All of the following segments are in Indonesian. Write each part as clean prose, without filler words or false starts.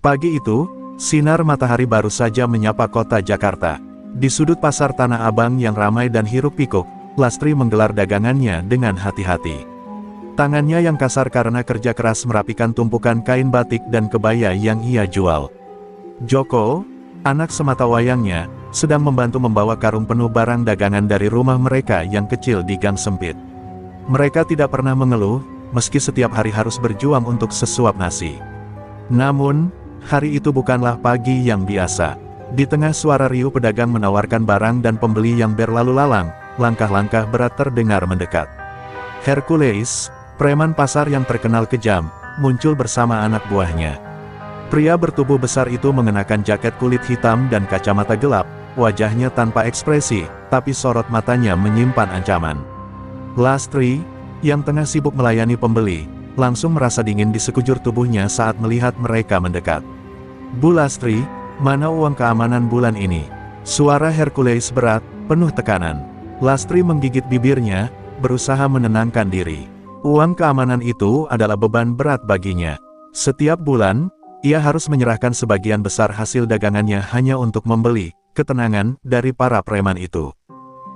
Pagi itu, sinar matahari baru saja menyapa kota Jakarta. Di sudut pasar Tanah Abang yang ramai dan hiruk-pikuk, Lastri menggelar dagangannya dengan hati-hati. Tangannya yang kasar karena kerja keras merapikan tumpukan kain batik dan kebaya yang ia jual. Joko, anak sematawayangnya, sedang membantu membawa karung penuh barang dagangan dari rumah mereka yang kecil di gang sempit. Mereka tidak pernah mengeluh, meski setiap hari harus berjuang untuk sesuap nasi. Namun, hari itu bukanlah pagi yang biasa. Di tengah suara riuh pedagang menawarkan barang dan pembeli yang berlalu lalang, langkah-langkah berat terdengar mendekat. Hercules, preman pasar yang terkenal kejam, muncul bersama anak buahnya. Pria bertubuh besar itu mengenakan jaket kulit hitam dan kacamata gelap, wajahnya tanpa ekspresi, tapi sorot matanya menyimpan ancaman. Lastri, yang tengah sibuk melayani pembeli, langsung merasa dingin di sekujur tubuhnya saat melihat mereka mendekat. "Bu Lastri, mana uang keamanan bulan ini?" Suara Hercules berat, penuh tekanan. Lastri menggigit bibirnya, berusaha menenangkan diri. Uang keamanan itu adalah beban berat baginya. Setiap bulan, ia harus menyerahkan sebagian besar hasil dagangannya hanya untuk membeli ketenangan dari para preman itu.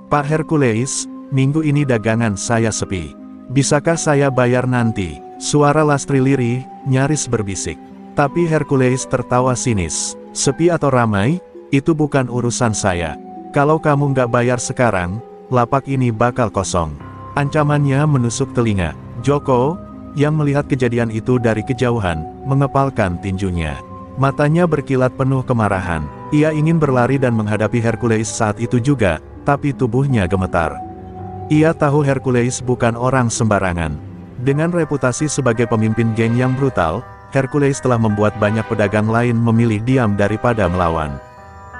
"Pak Hercules, minggu ini dagangan saya sepi. Bisakah saya bayar nanti?" Suara Lastri lirih, nyaris berbisik. Tapi Hercules tertawa sinis. "Sepi atau ramai, itu bukan urusan saya. Kalau kamu nggak bayar sekarang, lapak ini bakal kosong." Ancamannya menusuk telinga. Joko, yang melihat kejadian itu dari kejauhan, mengepalkan tinjunya. Matanya berkilat penuh kemarahan. Ia ingin berlari dan menghadapi Hercules saat itu juga, tapi tubuhnya gemetar. Ia tahu Hercules bukan orang sembarangan. Dengan reputasi sebagai pemimpin geng yang brutal, Hercules telah membuat banyak pedagang lain memilih diam daripada melawan.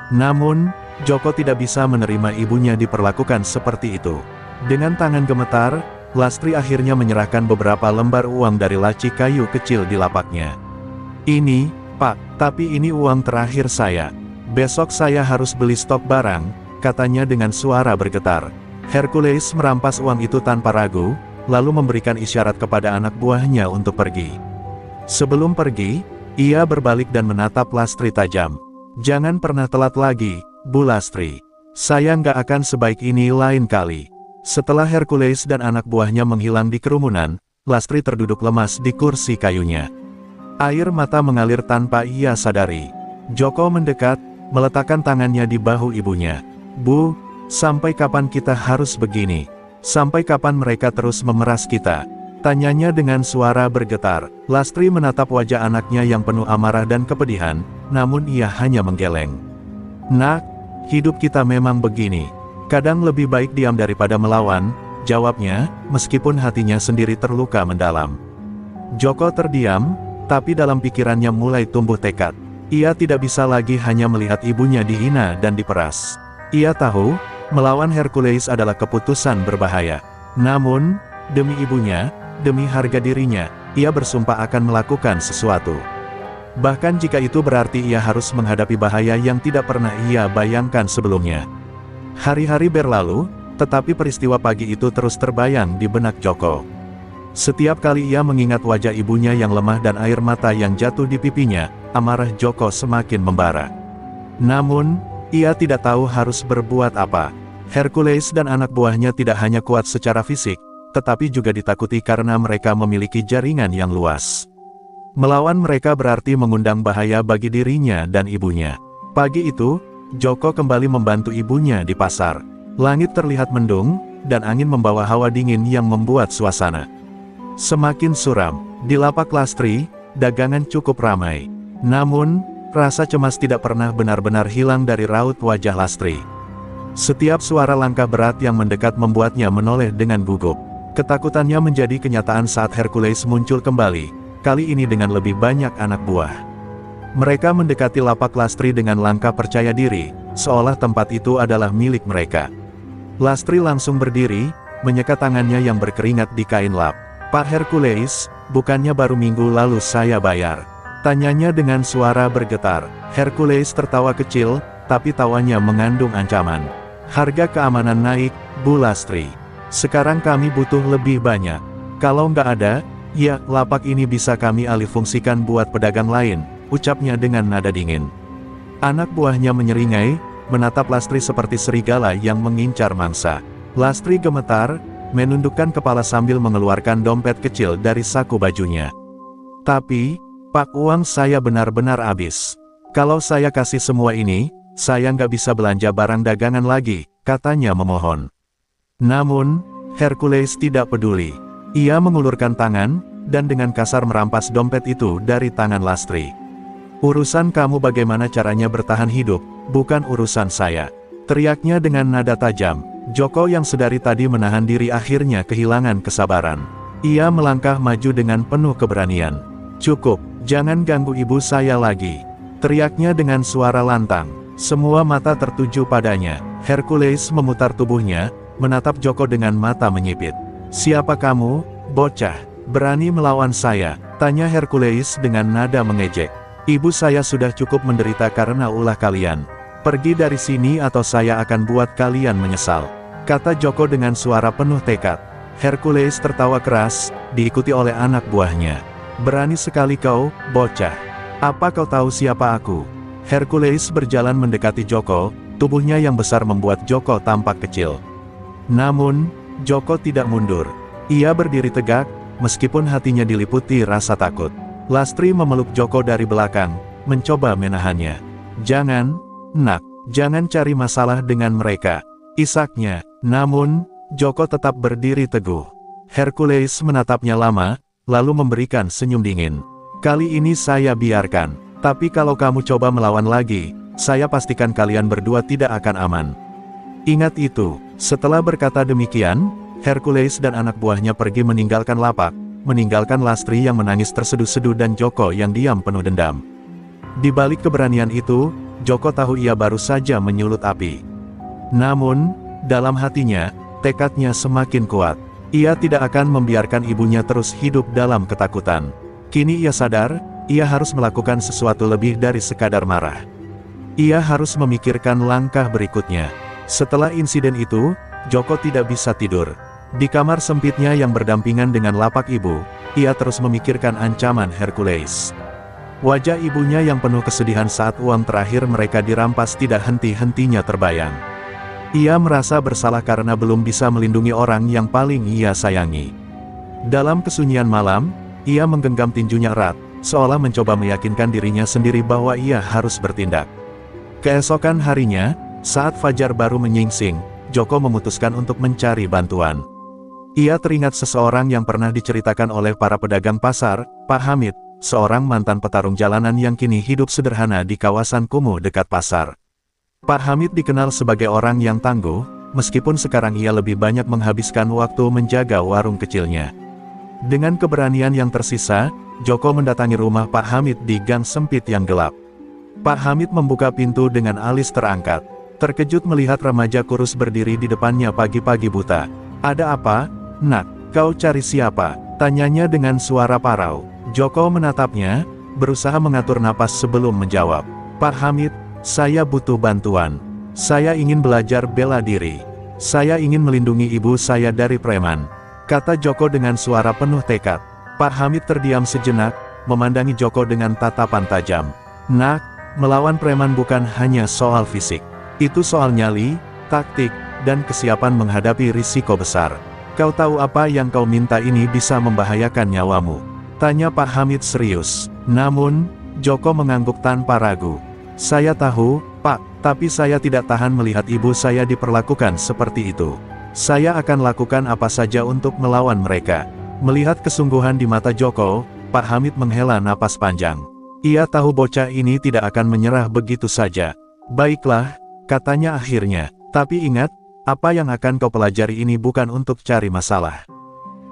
Namun, Joko tidak bisa menerima ibunya diperlakukan seperti itu. Dengan tangan gemetar, Lastri akhirnya menyerahkan beberapa lembar uang dari laci kayu kecil di lapaknya. "Ini, Pak, tapi ini uang terakhir saya. Besok saya harus beli stok barang," katanya dengan suara bergetar. Hercules merampas uang itu tanpa ragu, lalu memberikan isyarat kepada anak buahnya untuk pergi. Sebelum pergi, ia berbalik dan menatap Lastri tajam. "Jangan pernah telat lagi, Bu Lastri. Saya nggak akan sebaik ini lain kali." Setelah Hercules dan anak buahnya menghilang di kerumunan, Lastri terduduk lemas di kursi kayunya. Air mata mengalir tanpa ia sadari. Joko mendekat, meletakkan tangannya di bahu ibunya. "Bu, sampai kapan kita harus begini? Sampai kapan mereka terus memeras kita?" tanyanya dengan suara bergetar. Lastri menatap wajah anaknya yang penuh amarah dan kepedihan, namun ia hanya menggeleng. "Nak, hidup kita memang begini. Kadang lebih baik diam daripada melawan," jawabnya, meskipun hatinya sendiri terluka mendalam. Joko terdiam, tapi dalam pikirannya mulai tumbuh tekad. Ia tidak bisa lagi hanya melihat ibunya dihina dan diperas. Ia tahu, melawan Hercules adalah keputusan berbahaya. Namun, demi ibunya, demi harga dirinya, ia bersumpah akan melakukan sesuatu. Bahkan jika itu berarti ia harus menghadapi bahaya yang tidak pernah ia bayangkan sebelumnya. Hari-hari berlalu, tetapi peristiwa pagi itu terus terbayang di benak Joko. Setiap kali ia mengingat wajah ibunya yang lemah dan air mata yang jatuh di pipinya, amarah Joko semakin membara. Namun, ia tidak tahu harus berbuat apa. Hercules dan anak buahnya tidak hanya kuat secara fisik, tetapi juga ditakuti karena mereka memiliki jaringan yang luas. Melawan mereka berarti mengundang bahaya bagi dirinya dan ibunya. Pagi itu, Joko kembali membantu ibunya di pasar. Langit terlihat mendung, dan angin membawa hawa dingin yang membuat suasana semakin suram. Di lapak Lastri, dagangan cukup ramai. Namun, rasa cemas tidak pernah benar-benar hilang dari raut wajah Lastri. Setiap suara langkah berat yang mendekat membuatnya menoleh dengan gugup. Ketakutannya menjadi kenyataan saat Hercules muncul kembali, kali ini dengan lebih banyak anak buah. Mereka mendekati lapak Lastri dengan langkah percaya diri, seolah tempat itu adalah milik mereka. Lastri langsung berdiri, menyekat tangannya yang berkeringat di kain lap. "Pak Hercules, bukannya baru minggu lalu saya bayar?" tanyanya dengan suara bergetar. Hercules tertawa kecil, tapi tawanya mengandung ancaman. "Harga keamanan naik, Bu Lastri. Sekarang kami butuh lebih banyak. Kalau nggak ada, ya, lapak ini bisa kami alih fungsikan buat pedagang lain," ucapnya dengan nada dingin. Anak buahnya menyeringai, menatap Lastri seperti serigala yang mengincar mangsa. Lastri gemetar, menundukkan kepala sambil mengeluarkan dompet kecil dari saku bajunya. Tapi, Pak, uang saya benar-benar habis. Kalau saya kasih semua ini, saya nggak bisa belanja barang dagangan lagi, katanya memohon. Namun, Hercules tidak peduli. Ia mengulurkan tangan, dan dengan kasar merampas dompet itu dari tangan Lastri. Urusan kamu bagaimana caranya bertahan hidup, bukan urusan saya. Teriaknya dengan nada tajam. Joko yang sedari tadi menahan diri akhirnya kehilangan kesabaran. Ia melangkah maju dengan penuh keberanian. Cukup, jangan ganggu ibu saya lagi. Teriaknya dengan suara lantang. Semua mata tertuju padanya. Hercules memutar tubuhnya, menatap Joko dengan mata menyipit. Siapa kamu, bocah? Berani melawan saya? Tanya Hercules dengan nada mengejek. Ibu saya sudah cukup menderita karena ulah kalian. Pergi dari sini atau saya akan buat kalian menyesal, kata Joko dengan suara penuh tekad. Hercules tertawa keras, diikuti oleh anak buahnya. Berani sekali kau, bocah. Apa kau tahu siapa aku? Hercules berjalan mendekati Joko, tubuhnya yang besar membuat Joko tampak kecil. Namun, Joko tidak mundur. Ia berdiri tegak, meskipun hatinya diliputi rasa takut. Lastri memeluk Joko dari belakang, mencoba menahannya. Jangan, nak, jangan cari masalah dengan mereka, isaknya. Namun, Joko tetap berdiri teguh. Hercules menatapnya lama, lalu memberikan senyum dingin. Kali ini saya biarkan, tapi kalau kamu coba melawan lagi, saya pastikan kalian berdua tidak akan aman. Ingat itu. Setelah berkata demikian, Hercules dan anak buahnya pergi meninggalkan lapak, meninggalkan Lastri yang menangis terseduh-seduh dan Joko yang diam penuh dendam. Di balik keberanian itu, Joko tahu ia baru saja menyulut api. Namun, dalam hatinya, tekadnya semakin kuat. Ia tidak akan membiarkan ibunya terus hidup dalam ketakutan. Kini ia sadar, ia harus melakukan sesuatu lebih dari sekadar marah. Ia harus memikirkan langkah berikutnya. Setelah insiden itu, Joko tidak bisa tidur. Di kamar sempitnya yang berdampingan dengan lapak ibu, ia terus memikirkan ancaman Hercules. Wajah ibunya yang penuh kesedihan saat uang terakhir mereka dirampas tidak henti-hentinya terbayang. Ia merasa bersalah karena belum bisa melindungi orang yang paling ia sayangi. Dalam kesunyian malam, ia menggenggam tinjunya erat, seolah mencoba meyakinkan dirinya sendiri bahwa ia harus bertindak. Keesokan harinya, saat fajar baru menyingsing, Joko memutuskan untuk mencari bantuan. Ia teringat seseorang yang pernah diceritakan oleh para pedagang pasar, Pak Hamid, seorang mantan petarung jalanan yang kini hidup sederhana di kawasan kumuh dekat pasar. Pak Hamid dikenal sebagai orang yang tangguh, meskipun sekarang ia lebih banyak menghabiskan waktu menjaga warung kecilnya. Dengan keberanian yang tersisa, Joko mendatangi rumah Pak Hamid di gang sempit yang gelap. Pak Hamid membuka pintu dengan alis terangkat. Terkejut melihat remaja kurus berdiri di depannya pagi-pagi buta. Ada apa, nak? Kau cari siapa? Tanyanya dengan suara parau. Joko menatapnya, berusaha mengatur napas sebelum menjawab. Pak Hamid, saya butuh bantuan. Saya ingin belajar bela diri. Saya ingin melindungi ibu saya dari preman, kata Joko dengan suara penuh tekad. Pak Hamid terdiam sejenak, memandangi Joko dengan tatapan tajam. Nak, melawan preman bukan hanya soal fisik. Itu soal nyali, taktik, dan kesiapan menghadapi risiko besar. Kau tahu apa yang kau minta ini bisa membahayakan nyawamu? Tanya Pak Hamid serius. Namun, Joko mengangguk tanpa ragu. Saya tahu, Pak, tapi saya tidak tahan melihat ibu saya diperlakukan seperti itu. Saya akan lakukan apa saja untuk melawan mereka. Melihat kesungguhan di mata Joko, Pak Hamid menghela napas panjang. Ia tahu bocah ini tidak akan menyerah begitu saja. Baiklah, katanya akhirnya, tapi ingat, apa yang akan kau pelajari ini bukan untuk cari masalah.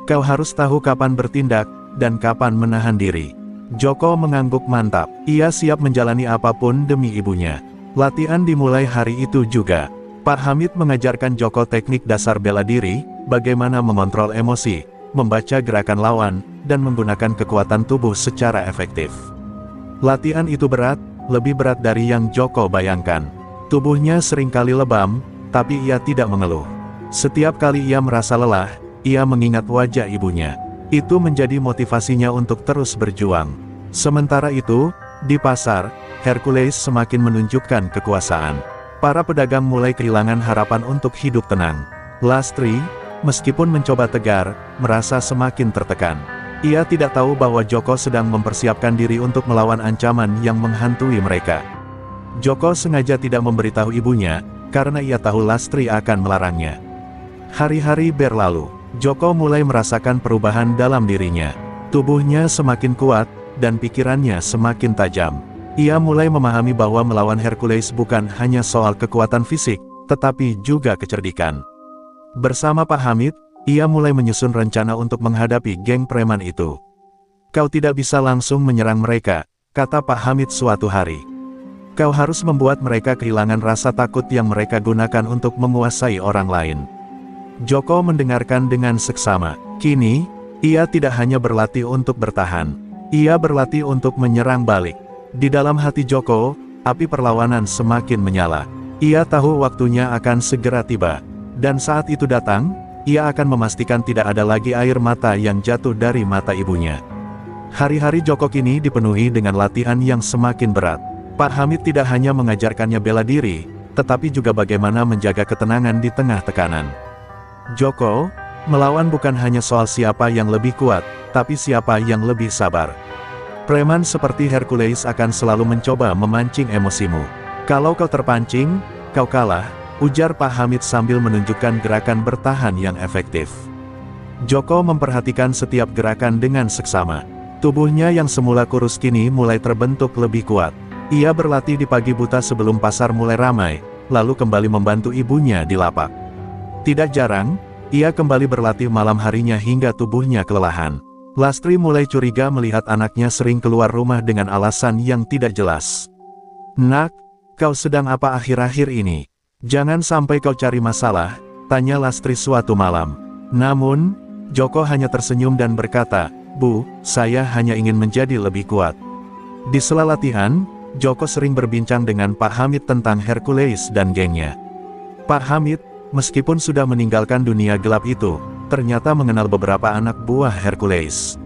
Kau harus tahu kapan bertindak, dan kapan menahan diri. Joko mengangguk mantap, ia siap menjalani apapun demi ibunya. Latihan dimulai hari itu juga. Pak Hamid mengajarkan Joko teknik dasar bela diri, bagaimana mengontrol emosi, membaca gerakan lawan, dan menggunakan kekuatan tubuh secara efektif. Latihan itu berat, lebih berat dari yang Joko bayangkan. Tubuhnya seringkali lebam, tapi ia tidak mengeluh. Setiap kali ia merasa lelah, ia mengingat wajah ibunya. Itu menjadi motivasinya untuk terus berjuang. Sementara itu, Di pasar, Hercules semakin menunjukkan kekuasaan. Para pedagang mulai kehilangan harapan untuk hidup tenang. Lastri, meskipun mencoba tegar, merasa semakin tertekan. Ia tidak tahu bahwa Joko sedang mempersiapkan diri untuk melawan ancaman yang menghantui mereka. Joko sengaja tidak memberitahu ibunya, karena ia tahu Lastri akan melarangnya. Hari-hari berlalu, Joko mulai merasakan perubahan dalam dirinya. Tubuhnya semakin kuat, dan pikirannya semakin tajam. Ia mulai memahami bahwa melawan Hercules bukan hanya soal kekuatan fisik, tetapi juga kecerdikan. Bersama Pak Hamid, ia mulai menyusun rencana untuk menghadapi geng preman itu. Kau tidak bisa langsung menyerang mereka, kata Pak Hamid suatu hari. Kau harus membuat mereka kehilangan rasa takut yang mereka gunakan untuk menguasai orang lain. Joko mendengarkan dengan seksama. Kini, ia tidak hanya berlatih untuk bertahan. Ia berlatih untuk menyerang balik. Di dalam hati Joko, api perlawanan semakin menyala. Ia tahu waktunya akan segera tiba. Dan saat itu datang, ia akan memastikan tidak ada lagi air mata yang jatuh dari mata ibunya. Hari-hari Joko kini dipenuhi dengan latihan yang semakin berat. Pak Hamid tidak hanya mengajarkannya bela diri, tetapi juga bagaimana menjaga ketenangan di tengah tekanan. Joko, melawan bukan hanya soal siapa yang lebih kuat, tapi siapa yang lebih sabar. Preman seperti Hercules akan selalu mencoba memancing emosimu. Kalau kau terpancing, kau kalah, ujar Pak Hamid sambil menunjukkan gerakan bertahan yang efektif. Joko memperhatikan setiap gerakan dengan seksama. Tubuhnya yang semula kurus kini mulai terbentuk lebih kuat. Ia berlatih di pagi buta sebelum pasar mulai ramai, lalu kembali membantu ibunya di lapak. Tidak jarang, ia kembali berlatih malam harinya hingga tubuhnya kelelahan. Lastri mulai curiga melihat anaknya sering keluar rumah dengan alasan yang tidak jelas. Nak, kau sedang apa akhir-akhir ini? Jangan sampai kau cari masalah, tanya Lastri suatu malam. Namun, Joko hanya tersenyum dan berkata, Bu, saya hanya ingin menjadi lebih kuat. Di sela latihan, Joko sering berbincang dengan Pak Hamid tentang Hercules dan gengnya. Pak Hamid, meskipun sudah meninggalkan dunia gelap itu, ternyata mengenal beberapa anak buah Hercules.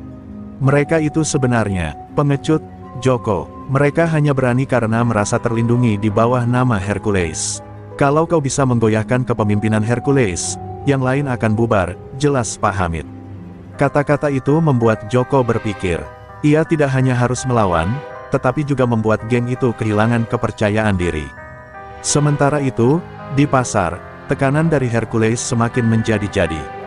Mereka itu sebenarnya pengecut Joko. Mereka hanya berani karena merasa terlindungi di bawah nama Hercules. Kalau kau bisa menggoyahkan kepemimpinan Hercules, yang lain akan bubar, jelas Pak Hamid. Kata-kata itu membuat Joko berpikir. Ia tidak hanya harus melawan, tetapi juga membuat geng itu kehilangan kepercayaan diri. Sementara itu, di pasar, tekanan dari Hercules semakin menjadi-jadi.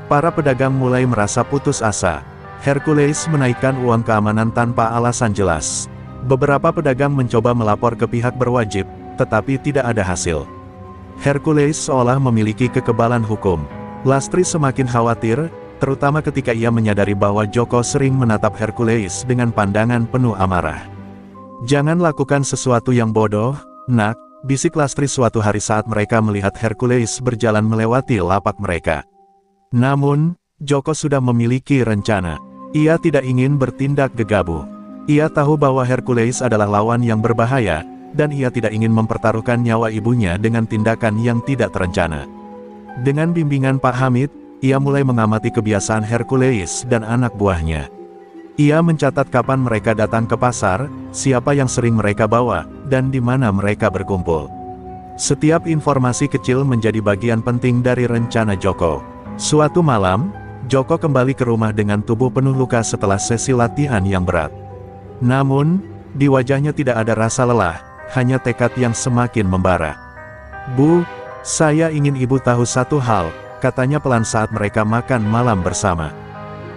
Para pedagang mulai merasa putus asa. Hercules menaikkan uang keamanan tanpa alasan jelas. Beberapa pedagang mencoba melapor ke pihak berwajib, tetapi tidak ada hasil. Hercules seolah memiliki kekebalan hukum. Lastri semakin khawatir, terutama ketika ia menyadari bahwa Joko sering menatap Hercules dengan pandangan penuh amarah. Jangan lakukan sesuatu yang bodoh, nak, bisik Lastri suatu hari saat mereka melihat Hercules berjalan melewati lapak mereka. Namun, Joko sudah memiliki rencana. Ia tidak ingin bertindak gegabah. Ia tahu bahwa Hercules adalah lawan yang berbahaya, dan ia tidak ingin mempertaruhkan nyawa ibunya dengan tindakan yang tidak terencana. Dengan bimbingan Pak Hamid, ia mulai mengamati kebiasaan Hercules dan anak buahnya. Ia mencatat kapan mereka datang ke pasar, siapa yang sering mereka bawa, dan di mana mereka berkumpul. Setiap informasi kecil menjadi bagian penting dari rencana Joko. Suatu malam, Joko kembali ke rumah dengan tubuh penuh luka setelah sesi latihan yang berat. Namun, di wajahnya tidak ada rasa lelah, hanya tekad yang semakin membara. Bu, saya ingin ibu tahu satu hal, katanya pelan saat mereka makan malam bersama.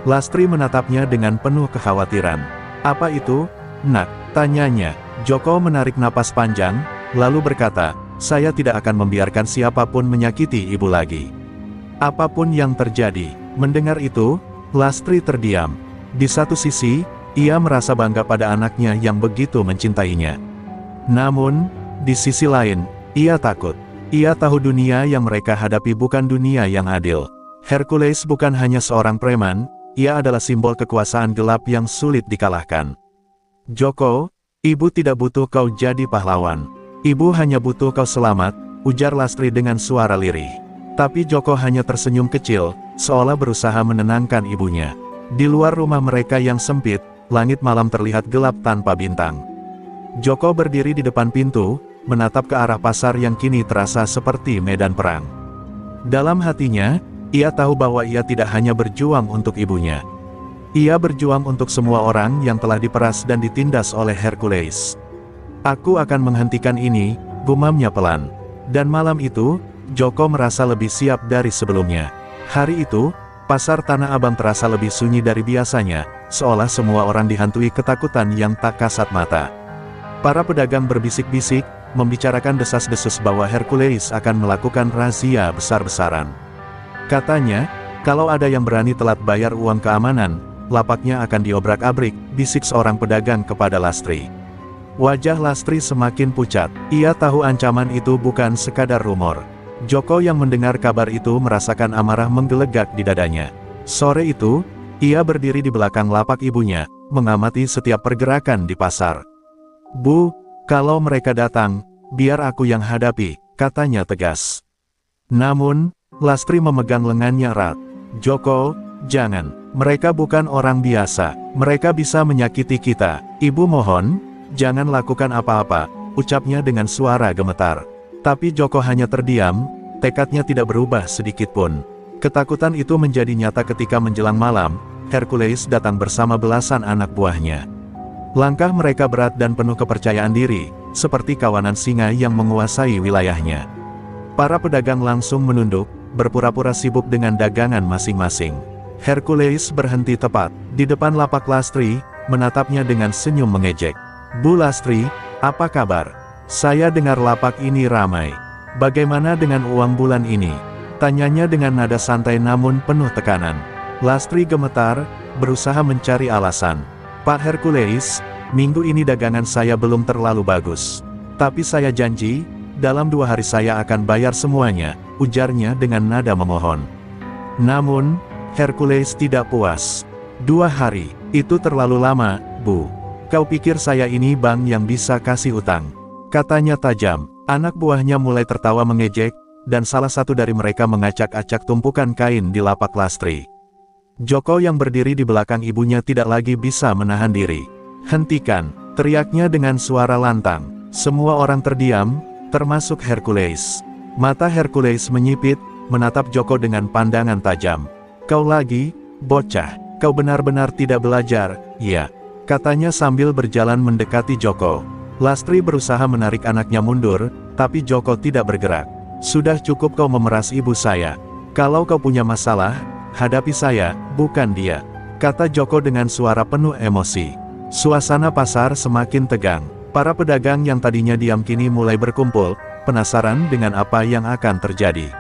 Lastri menatapnya dengan penuh kekhawatiran. Apa itu, nak? Tanyanya. Joko menarik napas panjang, lalu berkata, saya tidak akan membiarkan siapapun menyakiti ibu lagi. Apapun yang terjadi. Mendengar itu, Lastri terdiam. Di satu sisi, ia merasa bangga pada anaknya yang begitu mencintainya. Namun, di sisi lain, ia takut. Ia tahu dunia yang mereka hadapi bukan dunia yang adil. Hercules bukan hanya seorang preman, ia adalah simbol kekuasaan gelap yang sulit dikalahkan. Joko, ibu tidak butuh kau jadi pahlawan. Ibu hanya butuh kau selamat, ujar Lastri dengan suara lirih. Tapi Joko hanya tersenyum kecil, seolah berusaha menenangkan ibunya. Di luar rumah mereka yang sempit, langit malam terlihat gelap tanpa bintang. Joko berdiri di depan pintu, menatap ke arah pasar yang kini terasa seperti medan perang. Dalam hatinya, ia tahu bahwa ia tidak hanya berjuang untuk ibunya. Ia berjuang untuk semua orang yang telah diperas dan ditindas oleh Hercules. Aku akan menghentikan ini, gumamnya pelan. Dan malam itu, Joko merasa lebih siap dari sebelumnya. Hari itu, pasar Tanah Abang terasa lebih sunyi dari biasanya, seolah semua orang dihantui ketakutan yang tak kasat mata. Para pedagang berbisik-bisik, membicarakan desas-desus bahwa Hercules akan melakukan razia besar-besaran. Katanya, kalau ada yang berani telat bayar uang keamanan, lapaknya akan diobrak-abrik, bisik seorang pedagang kepada Lastri. Wajah Lastri semakin pucat, ia tahu ancaman itu bukan sekadar rumor. Joko yang mendengar kabar itu merasakan amarah menggelegak di dadanya. Sore itu, ia berdiri di belakang lapak ibunya, mengamati setiap pergerakan di pasar. "Bu, kalau mereka datang, biar aku yang hadapi," katanya tegas. Namun, Lastri memegang lengannya erat. "Joko, jangan. Mereka bukan orang biasa. Mereka bisa menyakiti kita. Ibu mohon, jangan lakukan apa-apa," ucapnya dengan suara gemetar. Tapi Joko hanya terdiam, tekadnya tidak berubah sedikit pun. Ketakutan itu menjadi nyata ketika menjelang malam, Hercules datang bersama belasan anak buahnya. Langkah mereka berat dan penuh kepercayaan diri, seperti kawanan singa yang menguasai wilayahnya. Para pedagang langsung menunduk, berpura-pura sibuk dengan dagangan masing-masing. Hercules berhenti tepat di depan lapak Lastri, menatapnya dengan senyum mengejek. "Bu Lastri, apa kabar? Saya dengar lapak ini ramai. Bagaimana dengan uang bulan ini?" tanyanya dengan nada santai namun penuh tekanan. Lastri gemetar, berusaha mencari alasan. "Pak Hercules, minggu ini dagangan saya belum terlalu bagus. Tapi saya janji, dalam 2 hari saya akan bayar semuanya," ujarnya dengan nada memohon. Namun, Hercules tidak puas. "2 hari, itu terlalu lama, Bu. Kau pikir saya ini bank yang bisa kasih utang?" katanya tajam. Anak buahnya mulai tertawa mengejek, dan salah satu dari mereka mengacak-acak tumpukan kain di lapak Lastri. Joko yang berdiri di belakang ibunya tidak lagi bisa menahan diri. "Hentikan!" teriaknya dengan suara lantang. Semua orang terdiam, termasuk Hercules. Mata Hercules menyipit, menatap Joko dengan pandangan tajam. "Kau lagi, bocah, kau benar-benar tidak belajar, ya?" katanya sambil berjalan mendekati Joko. Lastri berusaha menarik anaknya mundur, tapi Joko tidak bergerak. "Sudah cukup kau memeras ibu saya. Kalau kau punya masalah, hadapi saya, bukan dia," kata Joko dengan suara penuh emosi. Suasana pasar semakin tegang. Para pedagang yang tadinya diam kini mulai berkumpul, penasaran dengan apa yang akan terjadi.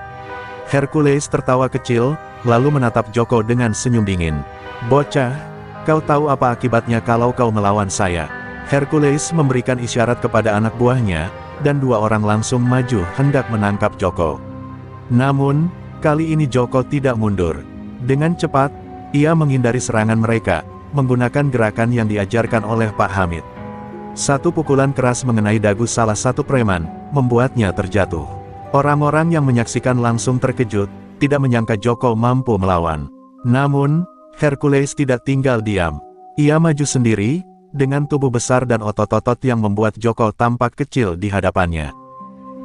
Hercules tertawa kecil, lalu menatap Joko dengan senyum dingin. "Bocah, kau tahu apa akibatnya kalau kau melawan saya?" Hercules memberikan isyarat kepada anak buahnya, dan 2 orang langsung maju hendak menangkap Joko. Namun, kali ini Joko tidak mundur. Dengan cepat, ia menghindari serangan mereka, menggunakan gerakan yang diajarkan oleh Pak Hamid. Satu pukulan keras mengenai dagu salah satu preman, membuatnya terjatuh. Orang-orang yang menyaksikan langsung terkejut, tidak menyangka Joko mampu melawan. Namun, Hercules tidak tinggal diam. Ia maju sendiri, dengan tubuh besar dan otot-otot yang membuat Joko tampak kecil di hadapannya.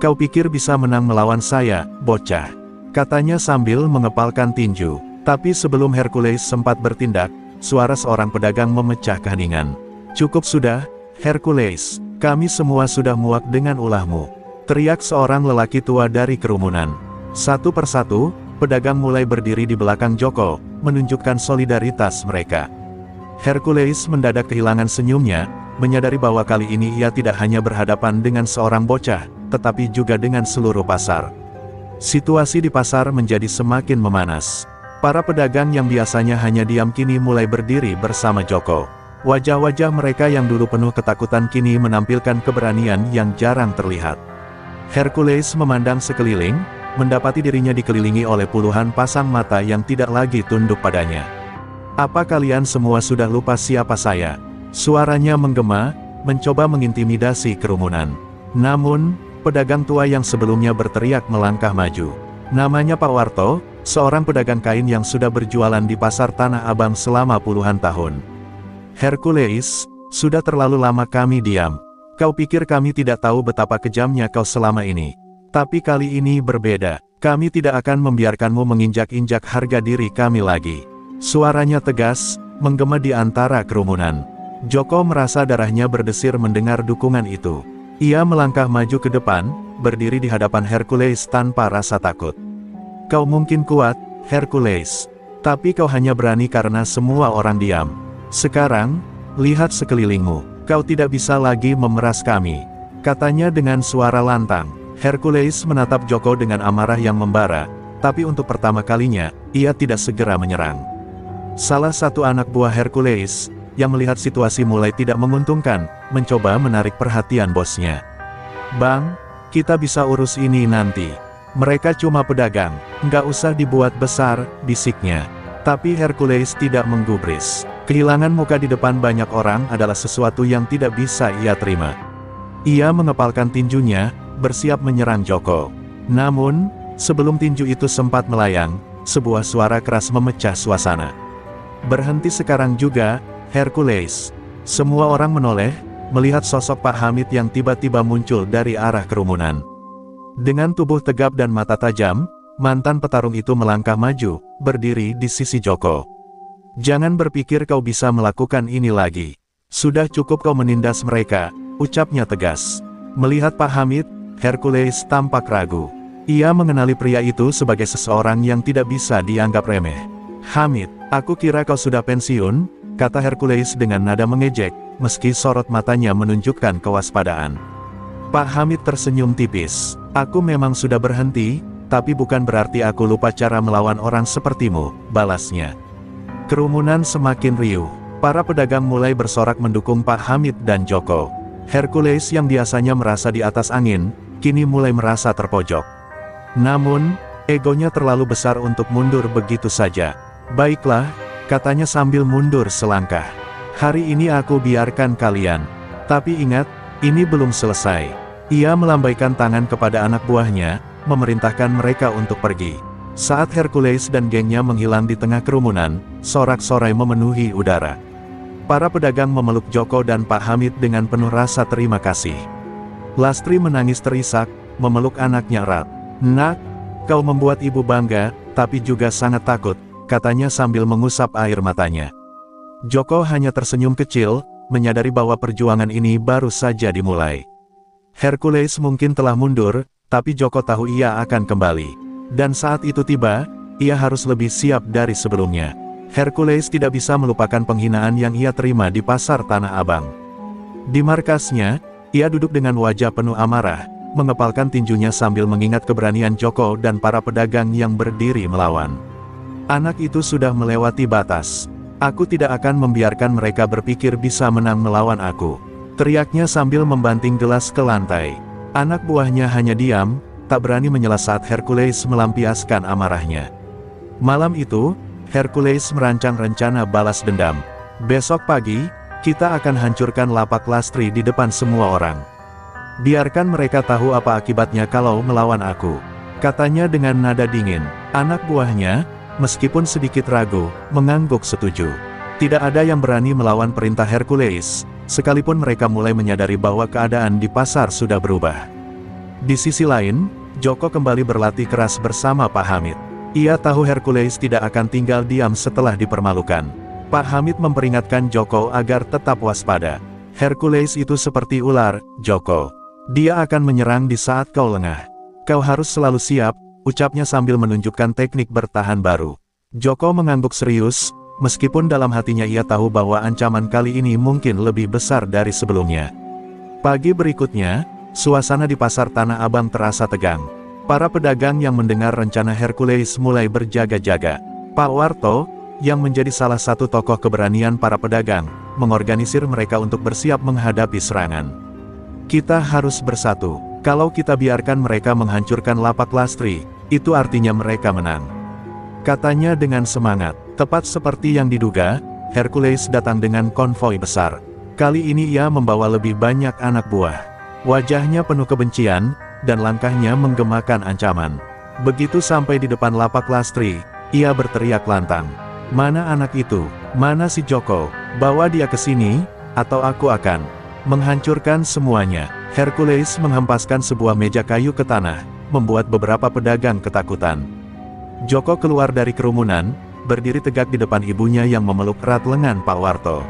"Kau pikir bisa menang melawan saya, bocah?" katanya sambil mengepalkan tinju. Tapi sebelum Hercules sempat bertindak, suara seorang pedagang memecah keheningan. "Cukup sudah, Hercules, kami semua sudah muak dengan ulahmu," teriak seorang lelaki tua dari kerumunan. Satu persatu, pedagang mulai berdiri di belakang Joko, menunjukkan solidaritas mereka. Hercules mendadak kehilangan senyumnya, menyadari bahwa kali ini ia tidak hanya berhadapan dengan seorang bocah, tetapi juga dengan seluruh pasar. Situasi di pasar menjadi semakin memanas. Para pedagang yang biasanya hanya diam kini mulai berdiri bersama Joko. Wajah-wajah mereka yang dulu penuh ketakutan kini menampilkan keberanian yang jarang terlihat. Hercules memandang sekeliling, mendapati dirinya dikelilingi oleh puluhan pasang mata yang tidak lagi tunduk padanya. "Apa kalian semua sudah lupa siapa saya?" suaranya menggema, mencoba mengintimidasi kerumunan. Namun, pedagang tua yang sebelumnya berteriak melangkah maju. Namanya Pak Warto, seorang pedagang kain yang sudah berjualan di pasar Tanah Abang selama puluhan tahun. "Hercules, sudah terlalu lama kami diam. Kau pikir kami tidak tahu betapa kejamnya kau selama ini. Tapi kali ini berbeda. Kami tidak akan membiarkanmu menginjak-injak harga diri kami lagi. Suaranya tegas, menggema di antara kerumunan. Joko merasa darahnya berdesir mendengar dukungan itu. Ia melangkah maju ke depan, berdiri di hadapan Hercules tanpa rasa takut. Kau mungkin kuat, Hercules. Tapi kau hanya berani karena semua orang diam. Sekarang, lihat sekelilingmu. Kau tidak bisa lagi memeras kami, katanya dengan suara lantang. Hercules menatap Joko dengan amarah yang membara, tapi untuk pertama kalinya, ia tidak segera menyerang. Salah satu anak buah Hercules, yang melihat situasi mulai tidak menguntungkan, mencoba menarik perhatian bosnya. Bang, kita bisa urus ini nanti. Mereka cuma pedagang, nggak usah dibuat besar, bisiknya. Tapi Hercules tidak menggubris. Kehilangan muka di depan banyak orang adalah sesuatu yang tidak bisa ia terima. Ia mengepalkan tinjunya, bersiap menyerang Joko. Namun, sebelum tinju itu sempat melayang, sebuah suara keras memecah suasana. Berhenti sekarang juga, Hercules. Semua orang menoleh, melihat sosok Pak Hamid yang tiba-tiba muncul dari arah kerumunan. Dengan tubuh tegap dan mata tajam, mantan petarung itu melangkah maju, berdiri di sisi Joko. Jangan berpikir kau bisa melakukan ini lagi. Sudah cukup kau menindas mereka, ucapnya tegas. Melihat Pak Hamid, Hercules tampak ragu. Ia mengenali pria itu sebagai seseorang yang tidak bisa dianggap remeh. Hamid, aku kira kau sudah pensiun, kata Hercules dengan nada mengejek, meski sorot matanya menunjukkan kewaspadaan. Pak Hamid tersenyum tipis. Aku memang sudah berhenti, tapi bukan berarti aku lupa cara melawan orang sepertimu, balasnya. Kerumunan semakin riuh. Para pedagang mulai bersorak mendukung Pak Hamid dan Joko. Hercules yang biasanya merasa di atas angin, kini mulai merasa terpojok. Namun, egonya terlalu besar untuk mundur begitu saja. Baiklah, katanya sambil mundur selangkah. Hari ini aku biarkan kalian. Tapi ingat, ini belum selesai. Ia melambaikan tangan kepada anak buahnya, memerintahkan mereka untuk pergi. Saat Hercules dan gengnya menghilang di tengah kerumunan, sorak-sorai memenuhi udara. Para pedagang memeluk Joko dan Pak Hamid dengan penuh rasa terima kasih. Lastri menangis terisak, memeluk anaknya erat. Nak, kau membuat ibu bangga, tapi juga sangat takut, katanya sambil mengusap air matanya. Joko hanya tersenyum kecil, menyadari bahwa perjuangan ini baru saja dimulai. Hercules mungkin telah mundur, tapi Joko tahu ia akan kembali. Dan saat itu tiba, ia harus lebih siap dari sebelumnya. Hercules tidak bisa melupakan penghinaan yang ia terima di pasar Tanah Abang. Di markasnya, ia duduk dengan wajah penuh amarah, mengepalkan tinjunya sambil mengingat keberanian Joko dan para pedagang yang berdiri melawan. Anak itu sudah melewati batas. Aku tidak akan membiarkan mereka berpikir bisa menang melawan aku, teriaknya sambil membanting gelas ke lantai. Anak buahnya hanya diam, tak berani menyela saat Hercules melampiaskan amarahnya. Malam itu, Hercules merancang rencana balas dendam. Besok pagi, kita akan hancurkan lapak Lastri di depan semua orang. Biarkan mereka tahu apa akibatnya kalau melawan aku, katanya dengan nada dingin. Anak buahnya, meskipun sedikit ragu, mengangguk setuju. Tidak ada yang berani melawan perintah Hercules, sekalipun mereka mulai menyadari bahwa keadaan di pasar sudah berubah. Di sisi lain, Joko kembali berlatih keras bersama Pak Hamid. Ia tahu Hercules tidak akan tinggal diam setelah dipermalukan. Pak Hamid memperingatkan Joko agar tetap waspada. Hercules itu seperti ular, Joko. Dia akan menyerang di saat kau lengah. Kau harus selalu siap, ucapnya sambil menunjukkan teknik bertahan baru. Joko mengangguk serius, meskipun dalam hatinya ia tahu bahwa ancaman kali ini mungkin lebih besar dari sebelumnya. Pagi berikutnya, suasana di pasar Tanah Abang terasa tegang. Para pedagang yang mendengar rencana Hercules mulai berjaga-jaga. Pak Warto, yang menjadi salah satu tokoh keberanian para pedagang, mengorganisir mereka untuk bersiap menghadapi serangan. Kita harus bersatu. Kalau kita biarkan mereka menghancurkan lapak Lastri, itu artinya mereka menang, katanya dengan semangat. Tepat seperti yang diduga, Hercules datang dengan konvoi besar. Kali ini ia membawa lebih banyak anak buah. Wajahnya penuh kebencian, dan langkahnya menggemakan ancaman. Begitu sampai di depan lapak Lastri, ia berteriak lantang. Mana anak itu? Mana si Joko? Bawa dia ke sini, atau aku akan. Menghancurkan semuanya, Hercules menghempaskan sebuah meja kayu ke tanah, membuat beberapa pedagang ketakutan. Joko keluar dari kerumunan, berdiri tegak di depan ibunya yang memeluk erat lengan Pak Warto.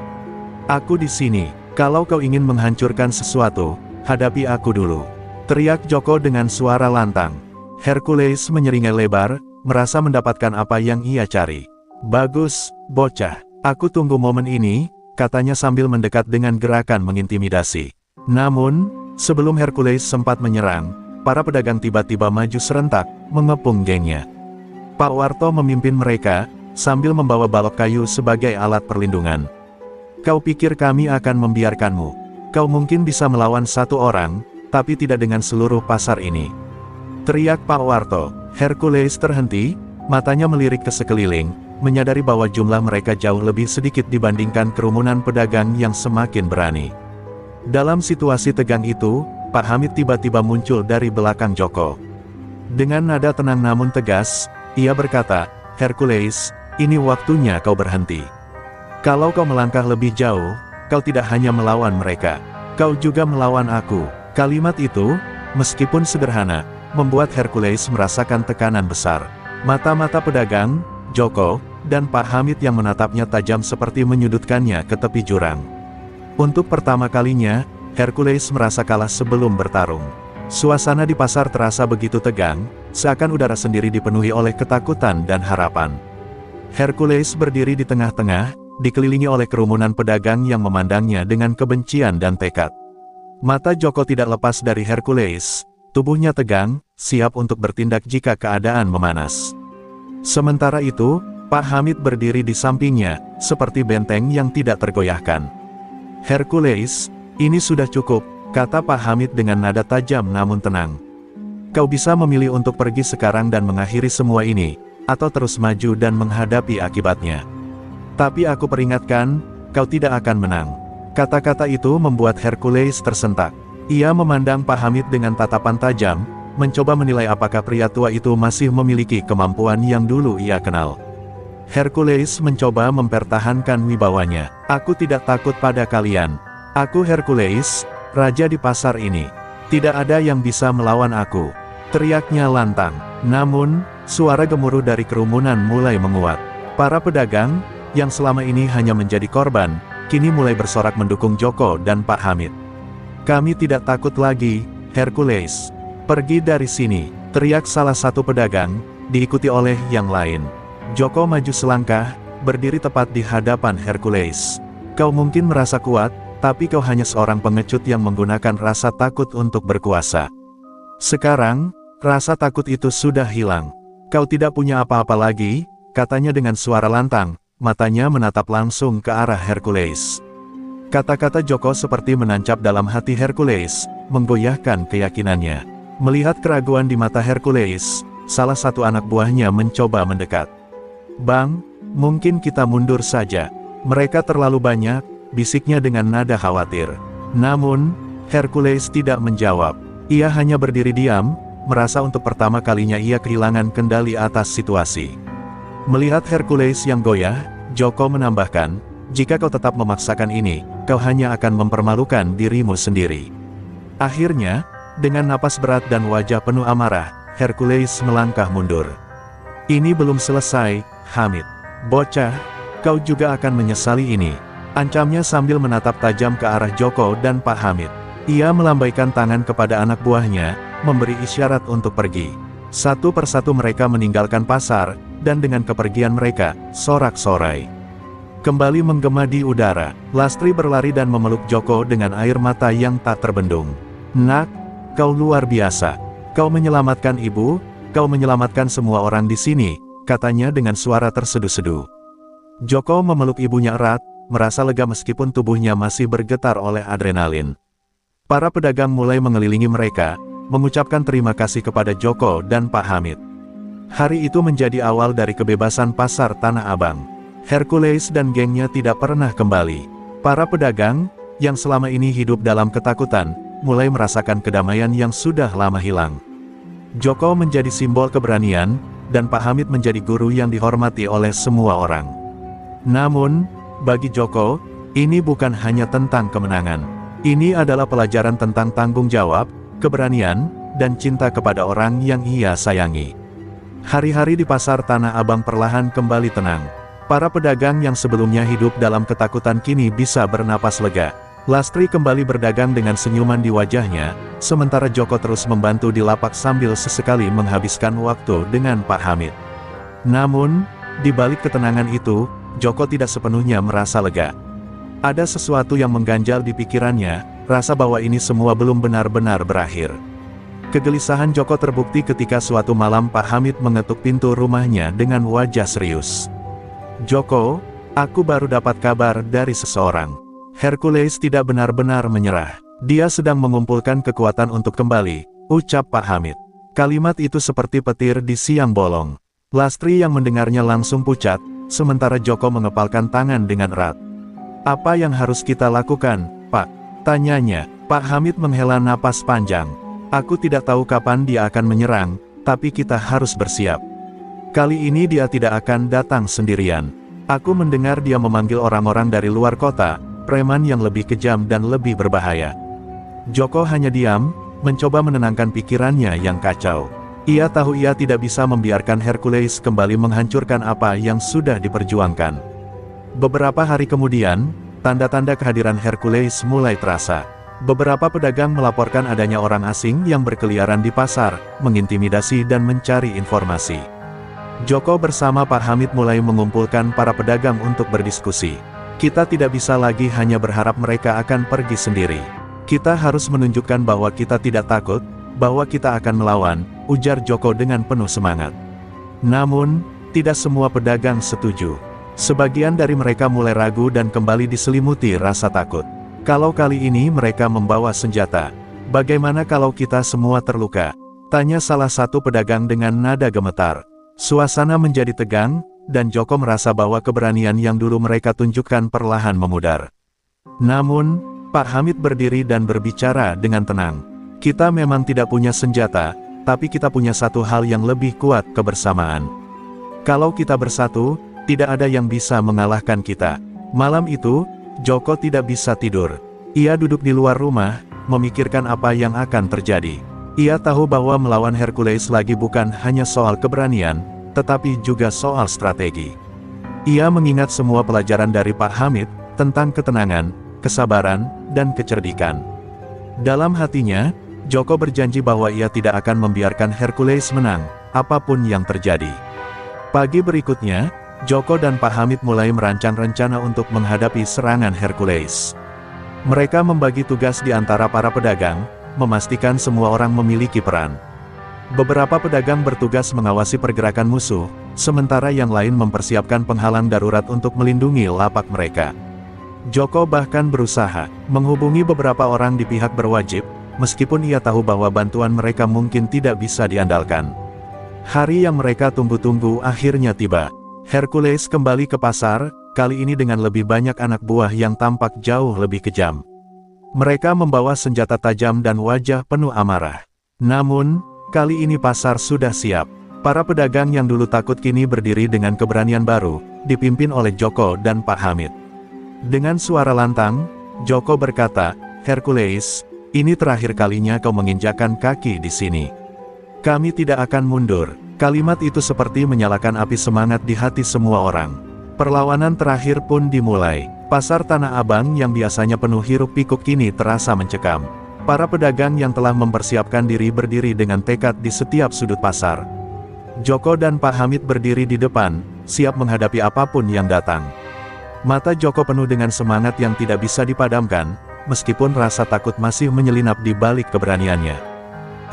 "Aku di sini, kalau kau ingin menghancurkan sesuatu, hadapi aku dulu," teriak Joko dengan suara lantang. Hercules menyeringai lebar, merasa mendapatkan apa yang ia cari. "Bagus, bocah. Aku tunggu momen ini," katanya sambil mendekat dengan gerakan mengintimidasi. Namun, sebelum Hercules sempat menyerang, para pedagang tiba-tiba maju serentak, mengepung gengnya. Pak Warto memimpin mereka, sambil membawa balok kayu sebagai alat perlindungan. "Kau pikir kami akan membiarkanmu? Kau mungkin bisa melawan satu orang, tapi tidak dengan seluruh pasar ini," teriak Pak Warto. Hercules terhenti, matanya melirik ke sekeliling, menyadari bahwa jumlah mereka jauh lebih sedikit dibandingkan kerumunan pedagang yang semakin berani. Dalam situasi tegang itu, Pak Hamid tiba-tiba muncul dari belakang Joko. Dengan nada tenang namun tegas, ia berkata, "Hercules, ini waktunya kau berhenti. Kalau kau melangkah lebih jauh, kau tidak hanya melawan mereka, kau juga melawan aku." Kalimat itu, meskipun sederhana, membuat Hercules merasakan tekanan besar. Mata-mata pedagang, Joko, dan Pak Hamid yang menatapnya tajam seperti menyudutkannya ke tepi jurang. Untuk pertama kalinya, Hercules merasa kalah sebelum bertarung. Suasana di pasar terasa begitu tegang, seakan udara sendiri dipenuhi oleh ketakutan dan harapan. Hercules berdiri di tengah-tengah, dikelilingi oleh kerumunan pedagang yang memandangnya dengan kebencian dan tekad. Mata Joko tidak lepas dari Hercules, tubuhnya tegang, siap untuk bertindak jika keadaan memanas. Sementara itu, Pak Hamid berdiri di sampingnya, seperti benteng yang tidak tergoyahkan. "Hercules, ini sudah cukup," kata Pak Hamid dengan nada tajam namun tenang. "Kau bisa memilih untuk pergi sekarang dan mengakhiri semua ini, atau terus maju dan menghadapi akibatnya. Tapi aku peringatkan, kau tidak akan menang." Kata-kata itu membuat Hercules tersentak. Ia memandang Pak Hamid dengan tatapan tajam, mencoba menilai apakah pria tua itu masih memiliki kemampuan yang dulu ia kenal. Hercules mencoba mempertahankan wibawanya. "Aku tidak takut pada kalian. Aku Hercules, raja di pasar ini. Tidak ada yang bisa melawan aku," teriaknya lantang. Namun, suara gemuruh dari kerumunan mulai menguat. Para pedagang, yang selama ini hanya menjadi korban, kini mulai bersorak mendukung Joko dan Pak Hamid. "Kami tidak takut lagi, Hercules. Pergi dari sini," teriak salah satu pedagang, diikuti oleh yang lain. Joko maju selangkah, berdiri tepat di hadapan Hercules. "Kau mungkin merasa kuat, tapi kau hanya seorang pengecut yang menggunakan rasa takut untuk berkuasa. Sekarang, rasa takut itu sudah hilang. Kau tidak punya apa-apa lagi," katanya dengan suara lantang, matanya menatap langsung ke arah Hercules. Kata-kata Joko seperti menancap dalam hati Hercules, menggoyahkan keyakinannya. Melihat keraguan di mata Hercules, salah satu anak buahnya mencoba mendekat. "Bang, mungkin kita mundur saja. Mereka terlalu banyak," bisiknya dengan nada khawatir. Namun, Hercules tidak menjawab. Ia hanya berdiri diam, merasa untuk pertama kalinya ia kehilangan kendali atas situasi. Melihat Hercules yang goyah, Joko menambahkan, "Jika kau tetap memaksakan ini, kau hanya akan mempermalukan dirimu sendiri." Akhirnya, dengan napas berat dan wajah penuh amarah, Hercules melangkah mundur. "Ini belum selesai, Hamid. Bocah, kau juga akan menyesali ini," ancamnya sambil menatap tajam ke arah Joko dan Pak Hamid. Ia melambaikan tangan kepada anak buahnya, memberi isyarat untuk pergi. Satu persatu mereka meninggalkan pasar, dan dengan kepergian mereka, sorak-sorai kembali menggema di udara. Lastri berlari dan memeluk Joko dengan air mata yang tak terbendung. "Nak, kau luar biasa. Kau menyelamatkan ibu, kau menyelamatkan semua orang di sini," katanya dengan suara terseduh-seduh. Joko memeluk ibunya erat, merasa lega meskipun tubuhnya masih bergetar oleh adrenalin. Para pedagang mulai mengelilingi mereka, mengucapkan terima kasih kepada Joko dan Pak Hamid. Hari itu menjadi awal dari kebebasan pasar Tanah Abang. Hercules dan gengnya tidak pernah kembali. Para pedagang, yang selama ini hidup dalam ketakutan, mulai merasakan kedamaian yang sudah lama hilang. Joko menjadi simbol keberanian, dan Pak Hamid menjadi guru yang dihormati oleh semua orang. Namun, bagi Joko, ini bukan hanya tentang kemenangan. Ini adalah pelajaran tentang tanggung jawab, keberanian, dan cinta kepada orang yang ia sayangi. Hari-hari di pasar Tanah Abang perlahan kembali tenang. Para pedagang yang sebelumnya hidup dalam ketakutan kini bisa bernapas lega. Lastri kembali berdagang dengan senyuman di wajahnya, sementara Joko terus membantu di lapak sambil sesekali menghabiskan waktu dengan Pak Hamid. Namun, di balik ketenangan itu, Joko tidak sepenuhnya merasa lega. Ada sesuatu yang mengganjal di pikirannya, rasa bahwa ini semua belum benar-benar berakhir. Kegelisahan Joko terbukti ketika suatu malam Pak Hamid mengetuk pintu rumahnya dengan wajah serius. "Joko, aku baru dapat kabar dari seseorang. Hercules tidak benar-benar menyerah. Dia sedang mengumpulkan kekuatan untuk kembali," ucap Pak Hamid. Kalimat itu seperti petir di siang bolong. Lastri yang mendengarnya langsung pucat, sementara Joko mengepalkan tangan dengan erat. "Apa yang harus kita lakukan, Pak?" tanyanya. Pak Hamid menghela napas panjang. "Aku tidak tahu kapan dia akan menyerang, tapi kita harus bersiap. Kali ini dia tidak akan datang sendirian. Aku mendengar dia memanggil orang-orang dari luar kota, preman yang lebih kejam dan lebih berbahaya." Joko hanya diam, mencoba menenangkan pikirannya yang kacau. Ia tahu ia tidak bisa membiarkan Hercules kembali menghancurkan apa yang sudah diperjuangkan. Beberapa hari kemudian, tanda-tanda kehadiran Hercules mulai terasa. Beberapa pedagang melaporkan adanya orang asing yang berkeliaran di pasar, mengintimidasi dan mencari informasi. Joko bersama Pak Hamid mulai mengumpulkan para pedagang untuk berdiskusi. "Kita tidak bisa lagi hanya berharap mereka akan pergi sendiri. Kita harus menunjukkan bahwa kita tidak takut, bahwa kita akan melawan," ujar Joko dengan penuh semangat. Namun, tidak semua pedagang setuju. Sebagian dari mereka mulai ragu dan kembali diselimuti rasa takut. "Kalau kali ini mereka membawa senjata, bagaimana kalau kita semua terluka?" tanya salah satu pedagang dengan nada gemetar. Suasana menjadi tegang, dan Joko merasa bahwa keberanian yang dulu mereka tunjukkan perlahan memudar. Namun, Pak Hamid berdiri dan berbicara dengan tenang. "Kita memang tidak punya senjata, tapi kita punya satu hal yang lebih kuat, kebersamaan. Kalau kita bersatu, tidak ada yang bisa mengalahkan kita." Malam itu, Joko tidak bisa tidur. Ia duduk di luar rumah, memikirkan apa yang akan terjadi. Ia tahu bahwa melawan Hercules lagi bukan hanya soal keberanian, tetapi juga soal strategi. Ia mengingat semua pelajaran dari Pak Hamid, tentang ketenangan, kesabaran, dan kecerdikan. Dalam hatinya, Joko berjanji bahwa ia tidak akan membiarkan Hercules menang, apapun yang terjadi. Pagi berikutnya, Joko dan Pak Hamid mulai merancang rencana untuk menghadapi serangan Hercules. Mereka membagi tugas di antara para pedagang, memastikan semua orang memiliki peran. Beberapa pedagang bertugas mengawasi pergerakan musuh, sementara yang lain mempersiapkan penghalang darurat untuk melindungi lapak mereka. Joko bahkan berusaha menghubungi beberapa orang di pihak berwajib, meskipun ia tahu bahwa bantuan mereka mungkin tidak bisa diandalkan. Hari yang mereka tunggu-tunggu akhirnya tiba. Hercules kembali ke pasar, kali ini dengan lebih banyak anak buah yang tampak jauh lebih kejam. Mereka membawa senjata tajam dan wajah penuh amarah. Namun, kali ini pasar sudah siap. Para pedagang yang dulu takut kini berdiri dengan keberanian baru, dipimpin oleh Joko dan Pak Hamid. Dengan suara lantang, Joko berkata, "Hercules, ini terakhir kalinya kau menginjakkan kaki di sini. Kami tidak akan mundur." Kalimat itu seperti menyalakan api semangat di hati semua orang. Perlawanan terakhir pun dimulai. Pasar Tanah Abang yang biasanya penuh hiruk-pikuk kini terasa mencekam. Para pedagang yang telah mempersiapkan diri berdiri dengan tekad di setiap sudut pasar. Joko dan Pak Hamid berdiri di depan, siap menghadapi apapun yang datang. Mata Joko penuh dengan semangat yang tidak bisa dipadamkan, meskipun rasa takut masih menyelinap di balik keberaniannya.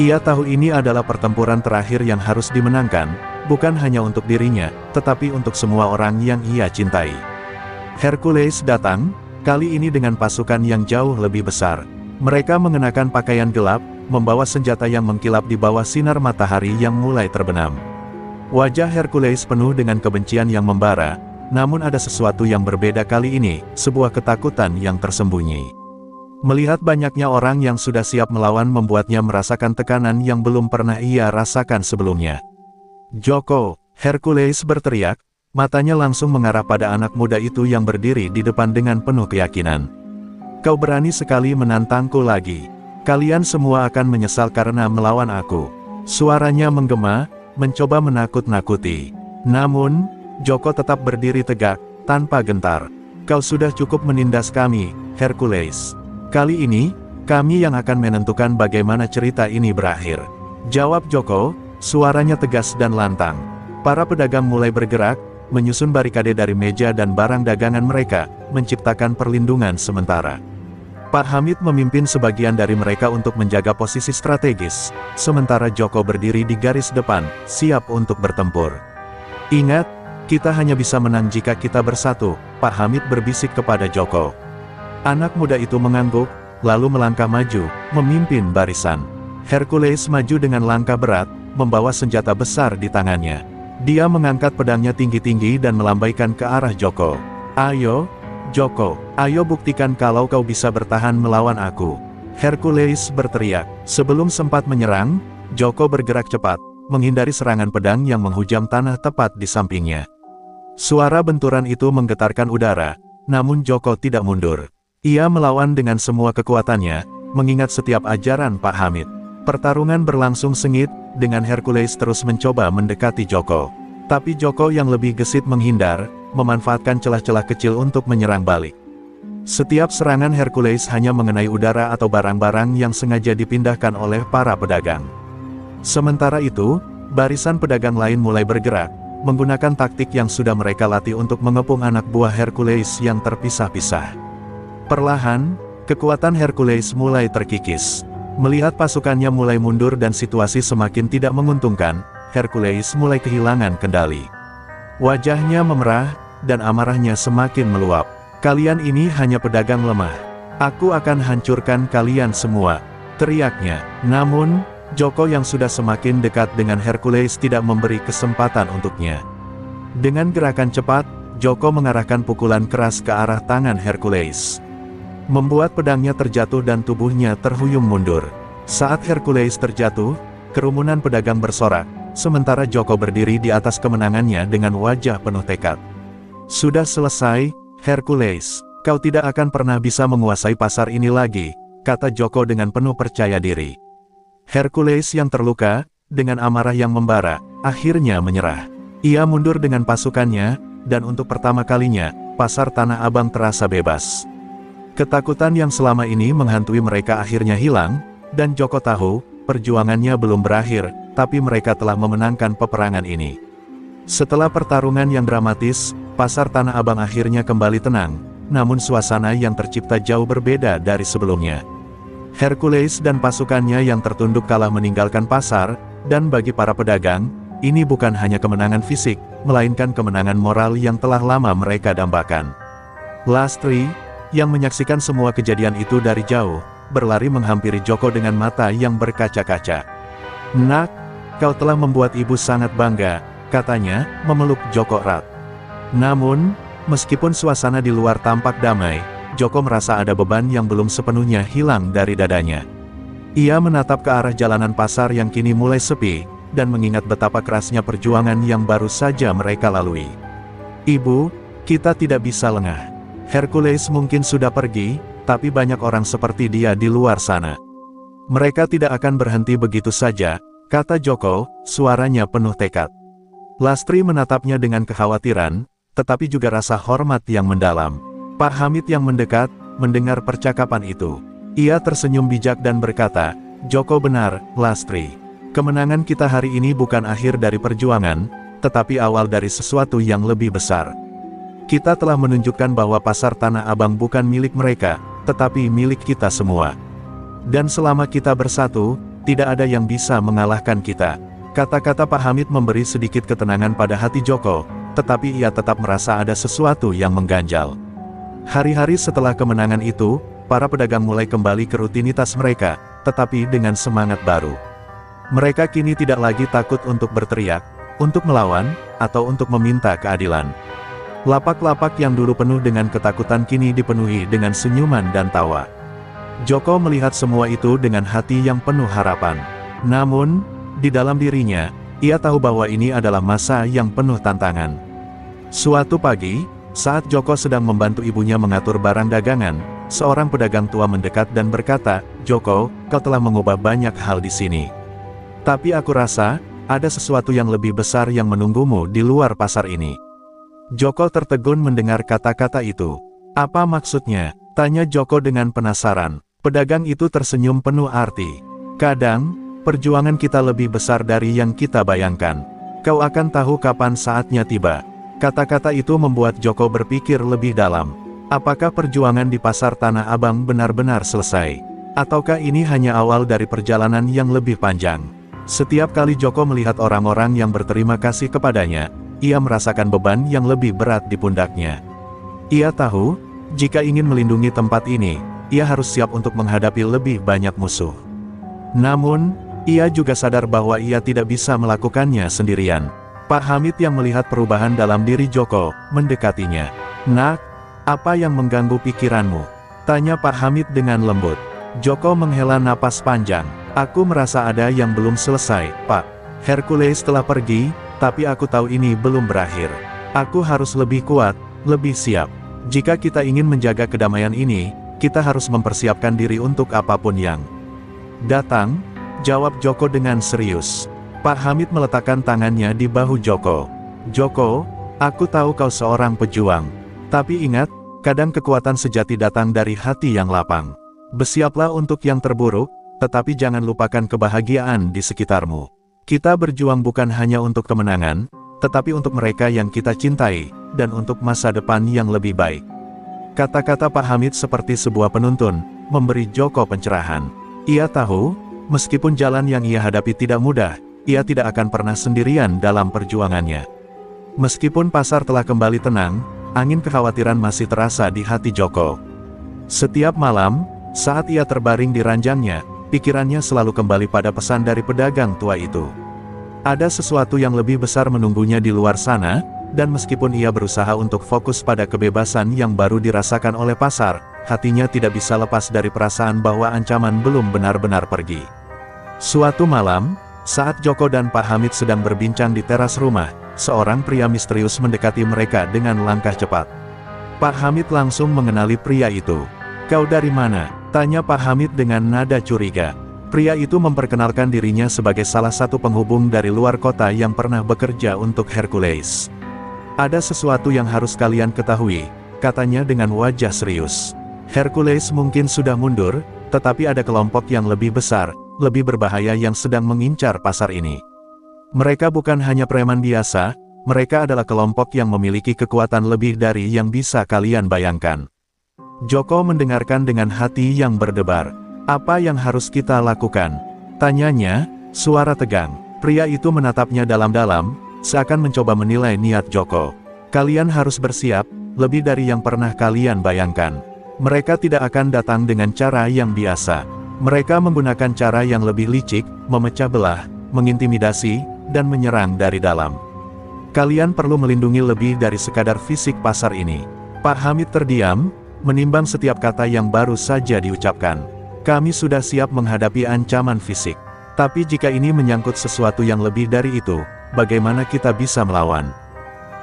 Ia tahu ini adalah pertempuran terakhir yang harus dimenangkan, bukan hanya untuk dirinya, tetapi untuk semua orang yang ia cintai. Hercules datang, kali ini dengan pasukan yang jauh lebih besar. Mereka mengenakan pakaian gelap, membawa senjata yang mengkilap di bawah sinar matahari yang mulai terbenam. Wajah Hercules penuh dengan kebencian yang membara, namun ada sesuatu yang berbeda kali ini, sebuah ketakutan yang tersembunyi. Melihat banyaknya orang yang sudah siap melawan membuatnya merasakan tekanan yang belum pernah ia rasakan sebelumnya. "Joko!" Hercules berteriak, matanya langsung mengarah pada anak muda itu yang berdiri di depan dengan penuh keyakinan. Kau berani sekali menantangku lagi. Kalian semua akan menyesal karena melawan aku. Suaranya menggema, mencoba menakut-nakuti. Namun, Joko tetap berdiri tegak, tanpa gentar. Kau sudah cukup menindas kami, Hercules. Kali ini, kami yang akan menentukan bagaimana cerita ini berakhir. Jawab Joko, suaranya tegas dan lantang. Para pedagang mulai bergerak, menyusun barikade dari meja dan barang dagangan mereka, menciptakan perlindungan sementara. Pak Hamid memimpin sebagian dari mereka untuk menjaga posisi strategis, sementara Joko berdiri di garis depan, siap untuk bertempur. Ingat, kita hanya bisa menang jika kita bersatu, Pak Hamid berbisik kepada Joko. Anak muda itu mengangguk, lalu melangkah maju, memimpin barisan. Hercules maju dengan langkah berat, membawa senjata besar di tangannya. Dia mengangkat pedangnya tinggi-tinggi dan melambaikan ke arah Joko. Ayo, Joko, ayo buktikan kalau kau bisa bertahan melawan aku. Hercules berteriak. Sebelum sempat menyerang, Joko bergerak cepat, menghindari serangan pedang yang menghujam tanah tepat di sampingnya. Suara benturan itu menggetarkan udara, namun Joko tidak mundur. Ia melawan dengan semua kekuatannya, mengingat setiap ajaran Pak Hamid. Pertarungan berlangsung sengit, dengan Hercules terus mencoba mendekati Joko. Tapi Joko yang lebih gesit menghindar, memanfaatkan celah-celah kecil untuk menyerang balik. Setiap serangan Hercules hanya mengenai udara atau barang-barang yang sengaja dipindahkan oleh para pedagang. Sementara itu, barisan pedagang lain mulai bergerak, menggunakan taktik yang sudah mereka latih untuk mengepung anak buah Hercules yang terpisah-pisah. Perlahan, kekuatan Hercules mulai terkikis. Melihat pasukannya mulai mundur dan situasi semakin tidak menguntungkan, Hercules mulai kehilangan kendali. Wajahnya memerah, dan amarahnya semakin meluap. Kalian ini hanya pedagang lemah. Aku akan hancurkan kalian semua, teriaknya. Namun, Joko yang sudah semakin dekat dengan Hercules tidak memberi kesempatan untuknya. Dengan gerakan cepat, Joko mengarahkan pukulan keras ke arah tangan Hercules, membuat pedangnya terjatuh dan tubuhnya terhuyung mundur. Saat Hercules terjatuh, kerumunan pedagang bersorak, sementara Joko berdiri di atas kemenangannya dengan wajah penuh tekad. Sudah selesai, Hercules. Kau tidak akan pernah bisa menguasai pasar ini lagi, kata Joko dengan penuh percaya diri. Hercules yang terluka, dengan amarah yang membara, akhirnya menyerah. Ia mundur dengan pasukannya, dan untuk pertama kalinya, pasar Tanah Abang terasa bebas. Ketakutan yang selama ini menghantui mereka akhirnya hilang, dan Joko tahu, perjuangannya belum berakhir, tapi mereka telah memenangkan peperangan ini. Setelah pertarungan yang dramatis, pasar Tanah Abang akhirnya kembali tenang, namun suasana yang tercipta jauh berbeda dari sebelumnya. Hercules dan pasukannya yang tertunduk kalah meninggalkan pasar, dan bagi para pedagang, ini bukan hanya kemenangan fisik, melainkan kemenangan moral yang telah lama mereka dambakan. Lastri, yang menyaksikan semua kejadian itu dari jauh, berlari menghampiri Joko dengan mata yang berkaca-kaca. Nak, kau telah membuat ibu sangat bangga, katanya, memeluk Joko erat. Namun, meskipun suasana di luar tampak damai, Joko merasa ada beban yang belum sepenuhnya hilang dari dadanya. Ia menatap ke arah jalanan pasar yang kini mulai sepi, dan mengingat betapa kerasnya perjuangan yang baru saja mereka lalui. Ibu, kita tidak bisa lengah. Hercules mungkin sudah pergi, tapi banyak orang seperti dia di luar sana. Mereka tidak akan berhenti begitu saja, kata Joko, suaranya penuh tekad. Lastri menatapnya dengan kekhawatiran, tetapi juga rasa hormat yang mendalam. Pak Hamid yang mendekat, mendengar percakapan itu. Ia tersenyum bijak dan berkata, Joko benar, Lastri. Kemenangan kita hari ini bukan akhir dari perjuangan, tetapi awal dari sesuatu yang lebih besar. Kita telah menunjukkan bahwa pasar Tanah Abang bukan milik mereka, tetapi milik kita semua. Dan selama kita bersatu, tidak ada yang bisa mengalahkan kita. Kata-kata Pak Hamid memberi sedikit ketenangan pada hati Joko, tetapi ia tetap merasa ada sesuatu yang mengganjal. Hari-hari setelah kemenangan itu, para pedagang mulai kembali ke rutinitas mereka, tetapi dengan semangat baru. Mereka kini tidak lagi takut untuk berteriak, untuk melawan, atau untuk meminta keadilan. Lapak-lapak yang dulu penuh dengan ketakutan kini dipenuhi dengan senyuman dan tawa. Joko melihat semua itu dengan hati yang penuh harapan. Namun, di dalam dirinya, ia tahu bahwa ini adalah masa yang penuh tantangan. Suatu pagi, saat Joko sedang membantu ibunya mengatur barang dagangan, seorang pedagang tua mendekat dan berkata, "Joko, kau telah mengubah banyak hal di sini. Tapi aku rasa, ada sesuatu yang lebih besar yang menunggumu di luar pasar ini." Joko tertegun mendengar kata-kata itu. "Apa maksudnya?" tanya Joko dengan penasaran. Pedagang itu tersenyum penuh arti. "Kadang, perjuangan kita lebih besar dari yang kita bayangkan. Kau akan tahu kapan saatnya tiba." Kata-kata itu membuat Joko berpikir lebih dalam. Apakah perjuangan di pasar Tanah Abang benar-benar selesai? Ataukah ini hanya awal dari perjalanan yang lebih panjang? Setiap kali Joko melihat orang-orang yang berterima kasih kepadanya, ia merasakan beban yang lebih berat di pundaknya. Ia tahu, jika ingin melindungi tempat ini, ia harus siap untuk menghadapi lebih banyak musuh. Namun, ia juga sadar bahwa ia tidak bisa melakukannya sendirian. Pak Hamid yang melihat perubahan dalam diri Joko, mendekatinya. "Nak, apa yang mengganggu pikiranmu?" tanya Pak Hamid dengan lembut. Joko menghela napas panjang. "Aku merasa ada yang belum selesai, Pak. Hercules telah pergi, tapi aku tahu ini belum berakhir. Aku harus lebih kuat, lebih siap. Jika kita ingin menjaga kedamaian ini, kita harus mempersiapkan diri untuk apapun yang datang," jawab Joko dengan serius. Pak Hamid meletakkan tangannya di bahu Joko. "Joko, aku tahu kau seorang pejuang. Tapi ingat, kadang kekuatan sejati datang dari hati yang lapang. Bersiaplah untuk yang terburuk, tetapi jangan lupakan kebahagiaan di sekitarmu. Kita berjuang bukan hanya untuk kemenangan, tetapi untuk mereka yang kita cintai, dan untuk masa depan yang lebih baik." Kata-kata Pak Hamid seperti sebuah penuntun, memberi Joko pencerahan. Ia tahu, meskipun jalan yang ia hadapi tidak mudah, ia tidak akan pernah sendirian dalam perjuangannya. Meskipun pasar telah kembali tenang, angin kekhawatiran masih terasa di hati Joko. Setiap malam, saat ia terbaring di ranjangnya, pikirannya selalu kembali pada pesan dari pedagang tua itu. Ada sesuatu yang lebih besar menunggunya di luar sana, dan meskipun ia berusaha untuk fokus pada kebebasan yang baru dirasakan oleh pasar, hatinya tidak bisa lepas dari perasaan bahwa ancaman belum benar-benar pergi. Suatu malam, saat Joko dan Pak Hamid sedang berbincang di teras rumah, seorang pria misterius mendekati mereka dengan langkah cepat. Pak Hamid langsung mengenali pria itu. "Kau dari mana?" tanya Pak Hamid dengan nada curiga. Pria itu memperkenalkan dirinya sebagai salah satu penghubung dari luar kota yang pernah bekerja untuk Hercules. "Ada sesuatu yang harus kalian ketahui," katanya dengan wajah serius. "Hercules mungkin sudah mundur, tetapi ada kelompok yang lebih besar, lebih berbahaya yang sedang mengincar pasar ini. Mereka bukan hanya preman biasa, mereka adalah kelompok yang memiliki kekuatan lebih dari yang bisa kalian bayangkan." Joko mendengarkan dengan hati yang berdebar. "Apa yang harus kita lakukan?" tanyanya, suara tegang. Pria itu menatapnya dalam-dalam, seakan mencoba menilai niat Joko. "Kalian harus bersiap, lebih dari yang pernah kalian bayangkan. Mereka tidak akan datang dengan cara yang biasa. Mereka menggunakan cara yang lebih licik, memecah belah, mengintimidasi, dan menyerang dari dalam. Kalian perlu melindungi lebih dari sekadar fisik pasar ini." Pak Hamid terdiam, menimbang setiap kata yang baru saja diucapkan. "Kami sudah siap menghadapi ancaman fisik. Tapi jika ini menyangkut sesuatu yang lebih dari itu, bagaimana kita bisa melawan?"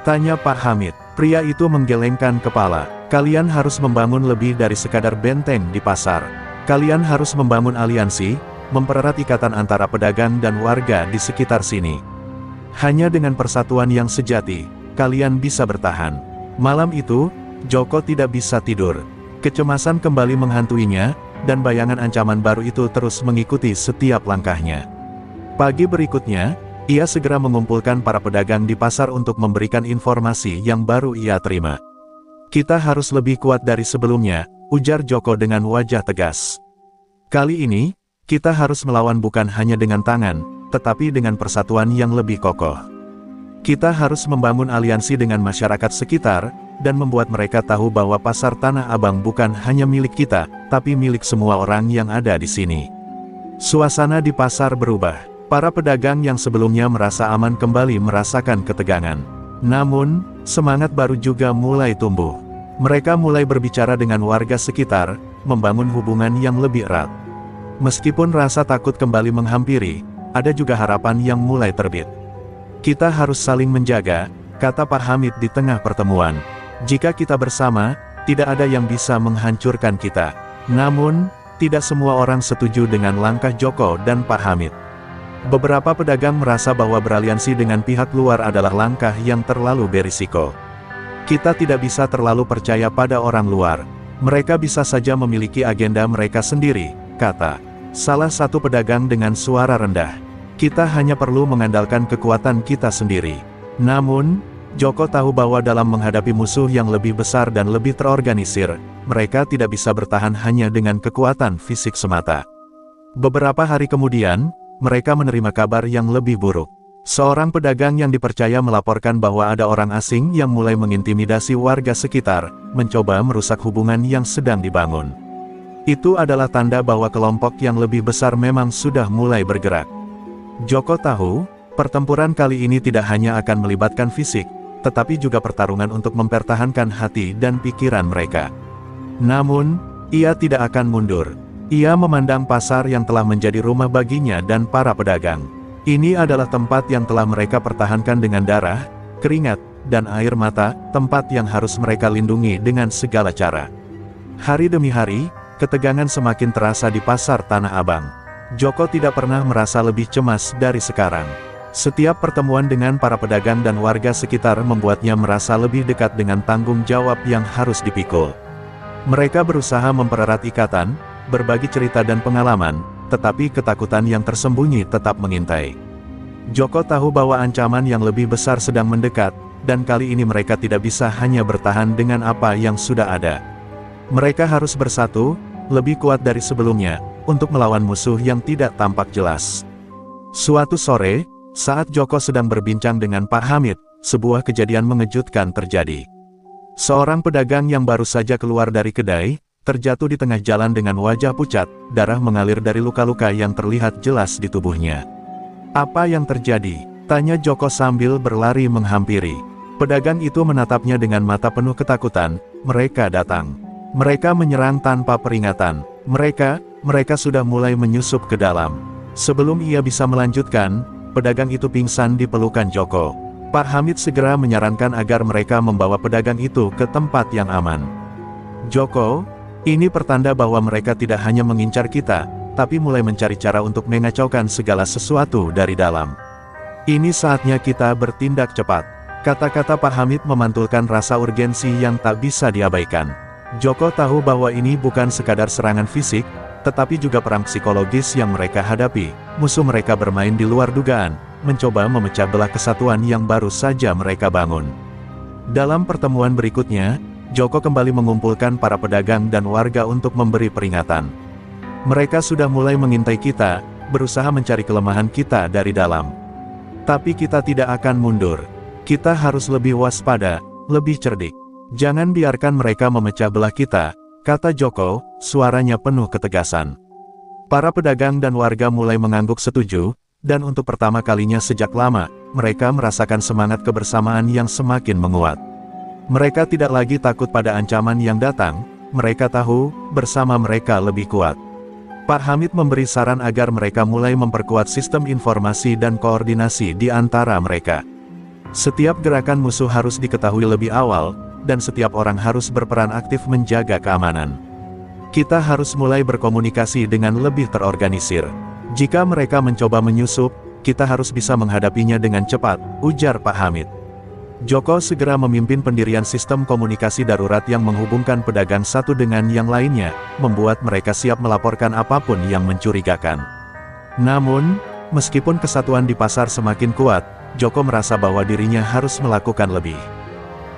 tanya Pak Hamid. Pria itu menggelengkan kepala. "Kalian harus membangun lebih dari sekadar benteng di pasar. Kalian harus membangun aliansi, mempererat ikatan antara pedagang dan warga di sekitar sini. Hanya dengan persatuan yang sejati, kalian bisa bertahan." Malam itu, Joko tidak bisa tidur. Kecemasan kembali menghantuinya, dan bayangan ancaman baru itu terus mengikuti setiap langkahnya. Pagi berikutnya, ia segera mengumpulkan para pedagang di pasar untuk memberikan informasi yang baru ia terima. "Kita harus lebih kuat dari sebelumnya," ujar Joko dengan wajah tegas. "Kali ini, kita harus melawan bukan hanya dengan tangan, tetapi dengan persatuan yang lebih kokoh. Kita harus membangun aliansi dengan masyarakat sekitar, dan membuat mereka tahu bahwa pasar Tanah Abang bukan hanya milik kita, tapi milik semua orang yang ada di sini." Suasana di pasar berubah. Para pedagang yang sebelumnya merasa aman kembali merasakan ketegangan. Namun, semangat baru juga mulai tumbuh. Mereka mulai berbicara dengan warga sekitar, membangun hubungan yang lebih erat. Meskipun rasa takut kembali menghampiri, ada juga harapan yang mulai terbit. "Kita harus saling menjaga," kata Pak Hamid di tengah pertemuan. "Jika kita bersama, Tidak ada yang bisa menghancurkan kita. Namun, tidak semua orang setuju dengan langkah Joko dan Pak Hamid. Beberapa pedagang merasa bahwa beraliansi dengan pihak luar adalah langkah yang terlalu berisiko. Kita tidak bisa terlalu percaya pada orang luar. Mereka bisa saja memiliki agenda mereka sendiri, kata salah satu pedagang dengan suara rendah. Kita hanya perlu mengandalkan kekuatan kita sendiri. Namun, Joko tahu bahwa dalam menghadapi musuh yang lebih besar dan lebih terorganisir, mereka tidak bisa bertahan hanya dengan kekuatan fisik semata. Beberapa hari kemudian, mereka menerima kabar yang lebih buruk. Seorang pedagang yang dipercaya melaporkan bahwa ada orang asing yang mulai mengintimidasi warga sekitar, mencoba merusak hubungan yang sedang dibangun. Itu adalah tanda bahwa kelompok yang lebih besar memang sudah mulai bergerak. Joko tahu, pertempuran kali ini tidak hanya akan melibatkan fisik, tetapi juga pertarungan untuk mempertahankan hati dan pikiran mereka. Namun, ia tidak akan mundur. Ia memandang pasar yang telah menjadi rumah baginya dan para pedagang. Ini adalah tempat yang telah mereka pertahankan dengan darah, keringat, dan air mata, tempat yang harus mereka lindungi dengan segala cara. Hari demi hari, ketegangan semakin terasa di pasar Tanah Abang. Joko tidak pernah merasa lebih cemas dari sekarang. Setiap pertemuan dengan para pedagang dan warga sekitar membuatnya merasa lebih dekat dengan tanggung jawab yang harus dipikul. Mereka berusaha mempererat ikatan, berbagi cerita dan pengalaman, tetapi ketakutan yang tersembunyi tetap mengintai. Joko tahu bahwa ancaman yang lebih besar sedang mendekat, dan kali ini mereka tidak bisa hanya bertahan dengan apa yang sudah ada. Mereka harus bersatu, lebih kuat dari sebelumnya, untuk melawan musuh yang tidak tampak jelas. Suatu sore, saat Joko sedang berbincang dengan Pak Hamid, sebuah kejadian mengejutkan terjadi. Seorang pedagang yang baru saja keluar dari kedai, terjatuh di tengah jalan dengan wajah pucat, darah mengalir dari luka-luka yang terlihat jelas di tubuhnya. "Apa yang terjadi?" tanya Joko sambil berlari menghampiri. Pedagang itu menatapnya dengan mata penuh ketakutan. "Mereka datang. Mereka menyerang tanpa peringatan. Mereka sudah mulai menyusup ke dalam." Sebelum ia bisa melanjutkan, pedagang itu pingsan di pelukan Joko. Pak Hamid segera menyarankan agar mereka membawa pedagang itu ke tempat yang aman. "Joko, ini pertanda bahwa mereka tidak hanya mengincar kita, tapi mulai mencari cara untuk mengacaukan segala sesuatu dari dalam. Ini saatnya kita bertindak cepat." Kata-kata Pak Hamid memantulkan rasa urgensi yang tak bisa diabaikan. Joko tahu bahwa ini bukan sekadar serangan fisik, tetapi juga perang psikologis yang mereka hadapi. Musuh mereka bermain di luar dugaan, mencoba memecah belah kesatuan yang baru saja mereka bangun. Dalam pertemuan berikutnya, Joko kembali mengumpulkan para pedagang dan warga untuk memberi peringatan. "Mereka sudah mulai mengintai kita, berusaha mencari kelemahan kita dari dalam. Tapi kita tidak akan mundur. Kita harus lebih waspada, lebih cerdik. Jangan biarkan mereka memecah belah kita," kata Joko, suaranya penuh ketegasan. Para pedagang dan warga mulai mengangguk setuju, dan untuk pertama kalinya sejak lama, mereka merasakan semangat kebersamaan yang semakin menguat. Mereka tidak lagi takut pada ancaman yang datang, mereka tahu, bersama mereka lebih kuat. Pak Hamid memberi saran agar mereka mulai memperkuat sistem informasi dan koordinasi di antara mereka. Setiap gerakan musuh harus diketahui lebih awal, dan setiap orang harus berperan aktif menjaga keamanan. Kita harus mulai berkomunikasi dengan lebih terorganisir. Jika mereka mencoba menyusup, kita harus bisa menghadapinya dengan cepat, ujar Pak Hamid. Joko segera memimpin pendirian sistem komunikasi darurat yang menghubungkan pedagang satu dengan yang lainnya, membuat mereka siap melaporkan apapun yang mencurigakan. Namun, meskipun kesatuan di pasar semakin kuat, Joko merasa bahwa dirinya harus melakukan lebih.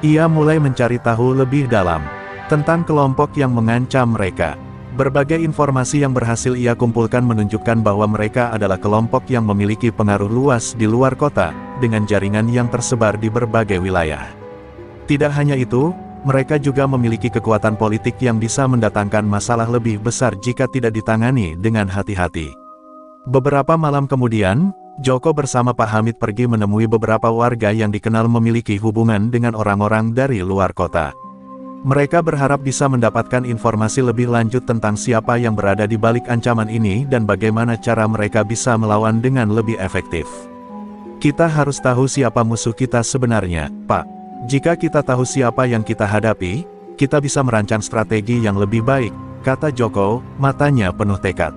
Ia mulai mencari tahu lebih dalam tentang kelompok yang mengancam mereka. Berbagai informasi yang berhasil ia kumpulkan menunjukkan bahwa mereka adalah kelompok yang memiliki pengaruh luas di luar kota, dengan jaringan yang tersebar di berbagai wilayah. Tidak hanya itu, mereka juga memiliki kekuatan politik yang bisa mendatangkan masalah lebih besar jika tidak ditangani dengan hati-hati. Beberapa malam kemudian, Joko bersama Pak Hamid pergi menemui beberapa warga yang dikenal memiliki hubungan dengan orang-orang dari luar kota. Mereka berharap bisa mendapatkan informasi lebih lanjut tentang siapa yang berada di balik ancaman ini dan bagaimana cara mereka bisa melawan dengan lebih efektif. "Kita harus tahu siapa musuh kita sebenarnya, Pak. Jika kita tahu siapa yang kita hadapi, kita bisa merancang strategi yang lebih baik, kata Joko, matanya penuh tekad.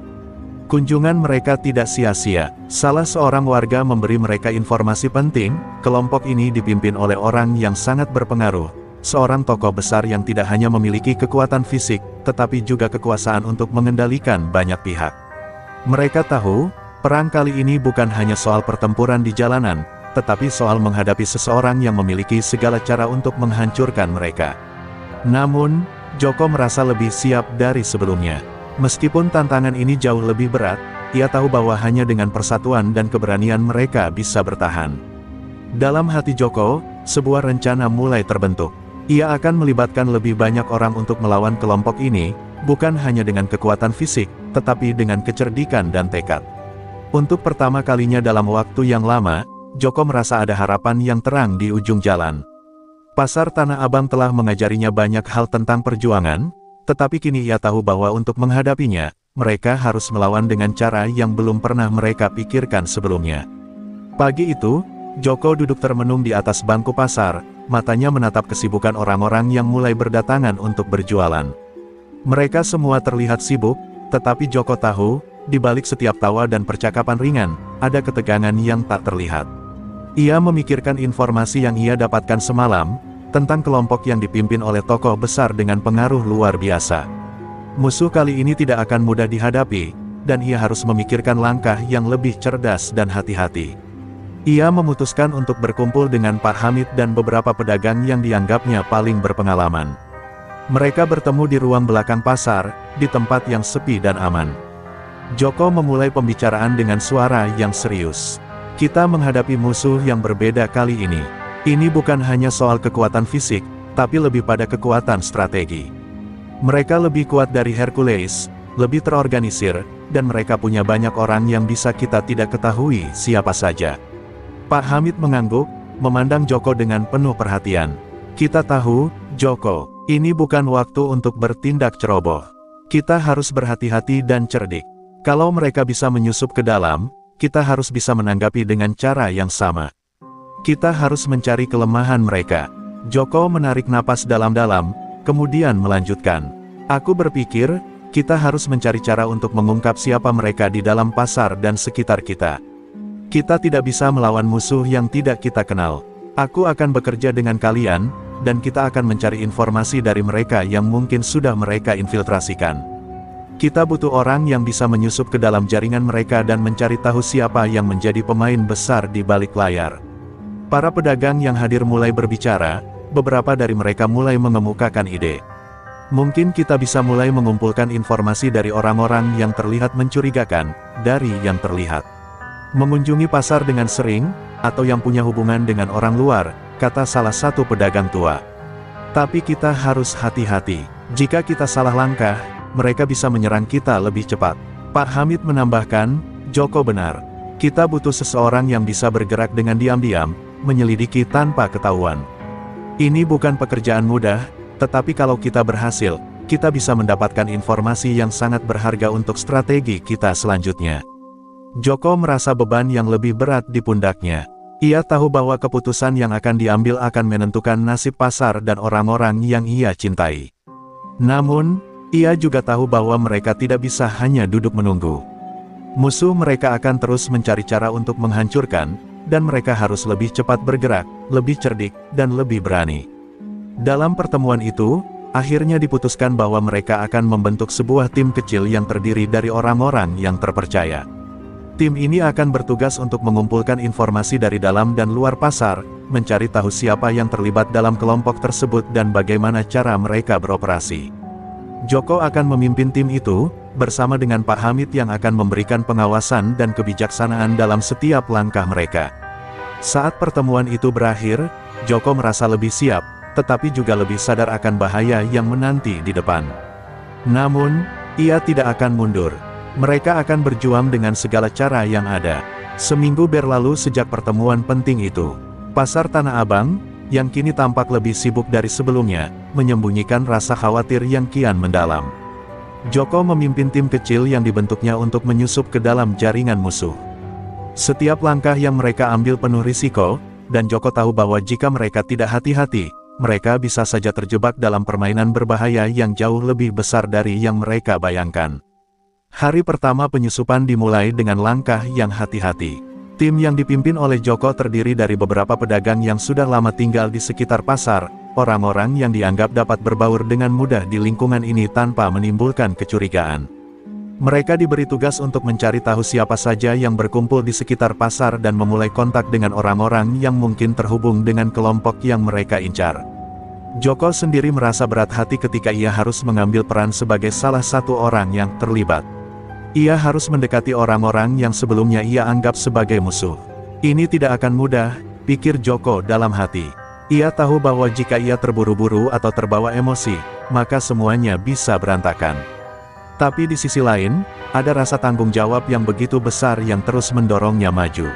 Kunjungan mereka tidak sia-sia. Salah seorang warga memberi mereka informasi penting, kelompok ini dipimpin oleh orang yang sangat berpengaruh. Seorang tokoh besar yang tidak hanya memiliki kekuatan fisik, tetapi juga kekuasaan untuk mengendalikan banyak pihak. Mereka tahu, perang kali ini bukan hanya soal pertempuran di jalanan, tetapi soal menghadapi seseorang yang memiliki segala cara untuk menghancurkan mereka. Namun, Joko merasa lebih siap dari sebelumnya. Meskipun tantangan ini jauh lebih berat, ia tahu bahwa hanya dengan persatuan dan keberanian mereka bisa bertahan. Dalam hati Joko, sebuah rencana mulai terbentuk. Ia akan melibatkan lebih banyak orang untuk melawan kelompok ini, bukan hanya dengan kekuatan fisik, tetapi dengan kecerdikan dan tekad. Untuk pertama kalinya dalam waktu yang lama, Joko merasa ada harapan yang terang di ujung jalan. Pasar Tanah Abang telah mengajarinya banyak hal tentang perjuangan, tetapi kini ia tahu bahwa untuk menghadapinya, mereka harus melawan dengan cara yang belum pernah mereka pikirkan sebelumnya. Pagi itu, Joko duduk termenung di atas bangku pasar, matanya menatap kesibukan orang-orang yang mulai berdatangan untuk berjualan. Mereka semua terlihat sibuk, tetapi Joko tahu, di balik setiap tawa dan percakapan ringan, ada ketegangan yang tak terlihat. Ia memikirkan informasi yang ia dapatkan semalam, tentang kelompok yang dipimpin oleh tokoh besar dengan pengaruh luar biasa. Musuh kali ini tidak akan mudah dihadapi, dan ia harus memikirkan langkah yang lebih cerdas dan hati-hati. Ia memutuskan untuk berkumpul dengan Pak Hamid dan beberapa pedagang yang dianggapnya paling berpengalaman. Mereka bertemu di ruang belakang pasar, di tempat yang sepi dan aman. Joko memulai pembicaraan dengan suara yang serius. Kita menghadapi musuh yang berbeda kali ini. Ini bukan hanya soal kekuatan fisik, tapi lebih pada kekuatan strategi. Mereka lebih kuat dari Hercules, lebih terorganisir, dan mereka punya banyak orang yang bisa kita tidak ketahui siapa saja. Pak Hamid mengangguk, memandang Joko dengan penuh perhatian. Kita tahu, Joko, ini bukan waktu untuk bertindak ceroboh. Kita harus berhati-hati dan cerdik. Kalau mereka bisa menyusup ke dalam, kita harus bisa menanggapi dengan cara yang sama. Kita harus mencari kelemahan mereka. Joko menarik napas dalam-dalam, kemudian melanjutkan. Aku berpikir, kita harus mencari cara untuk mengungkap siapa mereka di dalam pasar dan sekitar kita. Kita tidak bisa melawan musuh yang tidak kita kenal. Aku akan bekerja dengan kalian, dan kita akan mencari informasi dari mereka yang mungkin sudah mereka infiltrasikan. Kita butuh orang yang bisa menyusup ke dalam jaringan mereka dan mencari tahu siapa yang menjadi pemain besar di balik layar. Para pedagang yang hadir mulai berbicara, beberapa dari mereka mulai mengemukakan ide. Mungkin kita bisa mulai mengumpulkan informasi dari orang-orang yang terlihat mencurigakan, dari yang terlihat mengunjungi pasar dengan sering, atau yang punya hubungan dengan orang luar, kata salah satu pedagang tua. Tapi kita harus hati-hati. Jika kita salah langkah, mereka bisa menyerang kita lebih cepat. Pak Hamid menambahkan, Joko benar. Kita butuh seseorang yang bisa bergerak dengan diam-diam, menyelidiki tanpa ketahuan. Ini bukan pekerjaan mudah, tetapi kalau kita berhasil, kita bisa mendapatkan informasi yang sangat berharga untuk strategi kita selanjutnya. Joko merasa beban yang lebih berat di pundaknya. Ia tahu bahwa keputusan yang akan diambil akan menentukan nasib pasar dan orang-orang yang ia cintai. Namun, ia juga tahu bahwa mereka tidak bisa hanya duduk menunggu. Musuh mereka akan terus mencari cara untuk menghancurkan, dan mereka harus lebih cepat bergerak, lebih cerdik, dan lebih berani. Dalam pertemuan itu, akhirnya diputuskan bahwa mereka akan membentuk sebuah tim kecil yang terdiri dari orang-orang yang terpercaya. Tim ini akan bertugas untuk mengumpulkan informasi dari dalam dan luar pasar, mencari tahu siapa yang terlibat dalam kelompok tersebut dan bagaimana cara mereka beroperasi. Joko akan memimpin tim itu, bersama dengan Pak Hamid yang akan memberikan pengawasan dan kebijaksanaan dalam setiap langkah mereka. Saat pertemuan itu berakhir, Joko merasa lebih siap, tetapi juga lebih sadar akan bahaya yang menanti di depan. Namun, ia tidak akan mundur. Mereka akan berjuang dengan segala cara yang ada. Seminggu berlalu sejak pertemuan penting itu. Pasar Tanah Abang, yang kini tampak lebih sibuk dari sebelumnya, menyembunyikan rasa khawatir yang kian mendalam. Joko memimpin tim kecil yang dibentuknya untuk menyusup ke dalam jaringan musuh. Setiap langkah yang mereka ambil penuh risiko, dan Joko tahu bahwa jika mereka tidak hati-hati, mereka bisa saja terjebak dalam permainan berbahaya yang jauh lebih besar dari yang mereka bayangkan. Hari pertama penyusupan dimulai dengan langkah yang hati-hati. Tim yang dipimpin oleh Joko terdiri dari beberapa pedagang yang sudah lama tinggal di sekitar pasar, orang-orang yang dianggap dapat berbaur dengan mudah di lingkungan ini tanpa menimbulkan kecurigaan. Mereka diberi tugas untuk mencari tahu siapa saja yang berkumpul di sekitar pasar dan memulai kontak dengan orang-orang yang mungkin terhubung dengan kelompok yang mereka incar. Joko sendiri merasa berat hati ketika ia harus mengambil peran sebagai salah satu orang yang terlibat. Ia harus mendekati orang-orang yang sebelumnya ia anggap sebagai musuh. Ini tidak akan mudah, pikir Joko dalam hati. Ia tahu bahwa jika ia terburu-buru atau terbawa emosi, maka semuanya bisa berantakan. Tapi di sisi lain, ada rasa tanggung jawab yang begitu besar yang terus mendorongnya maju.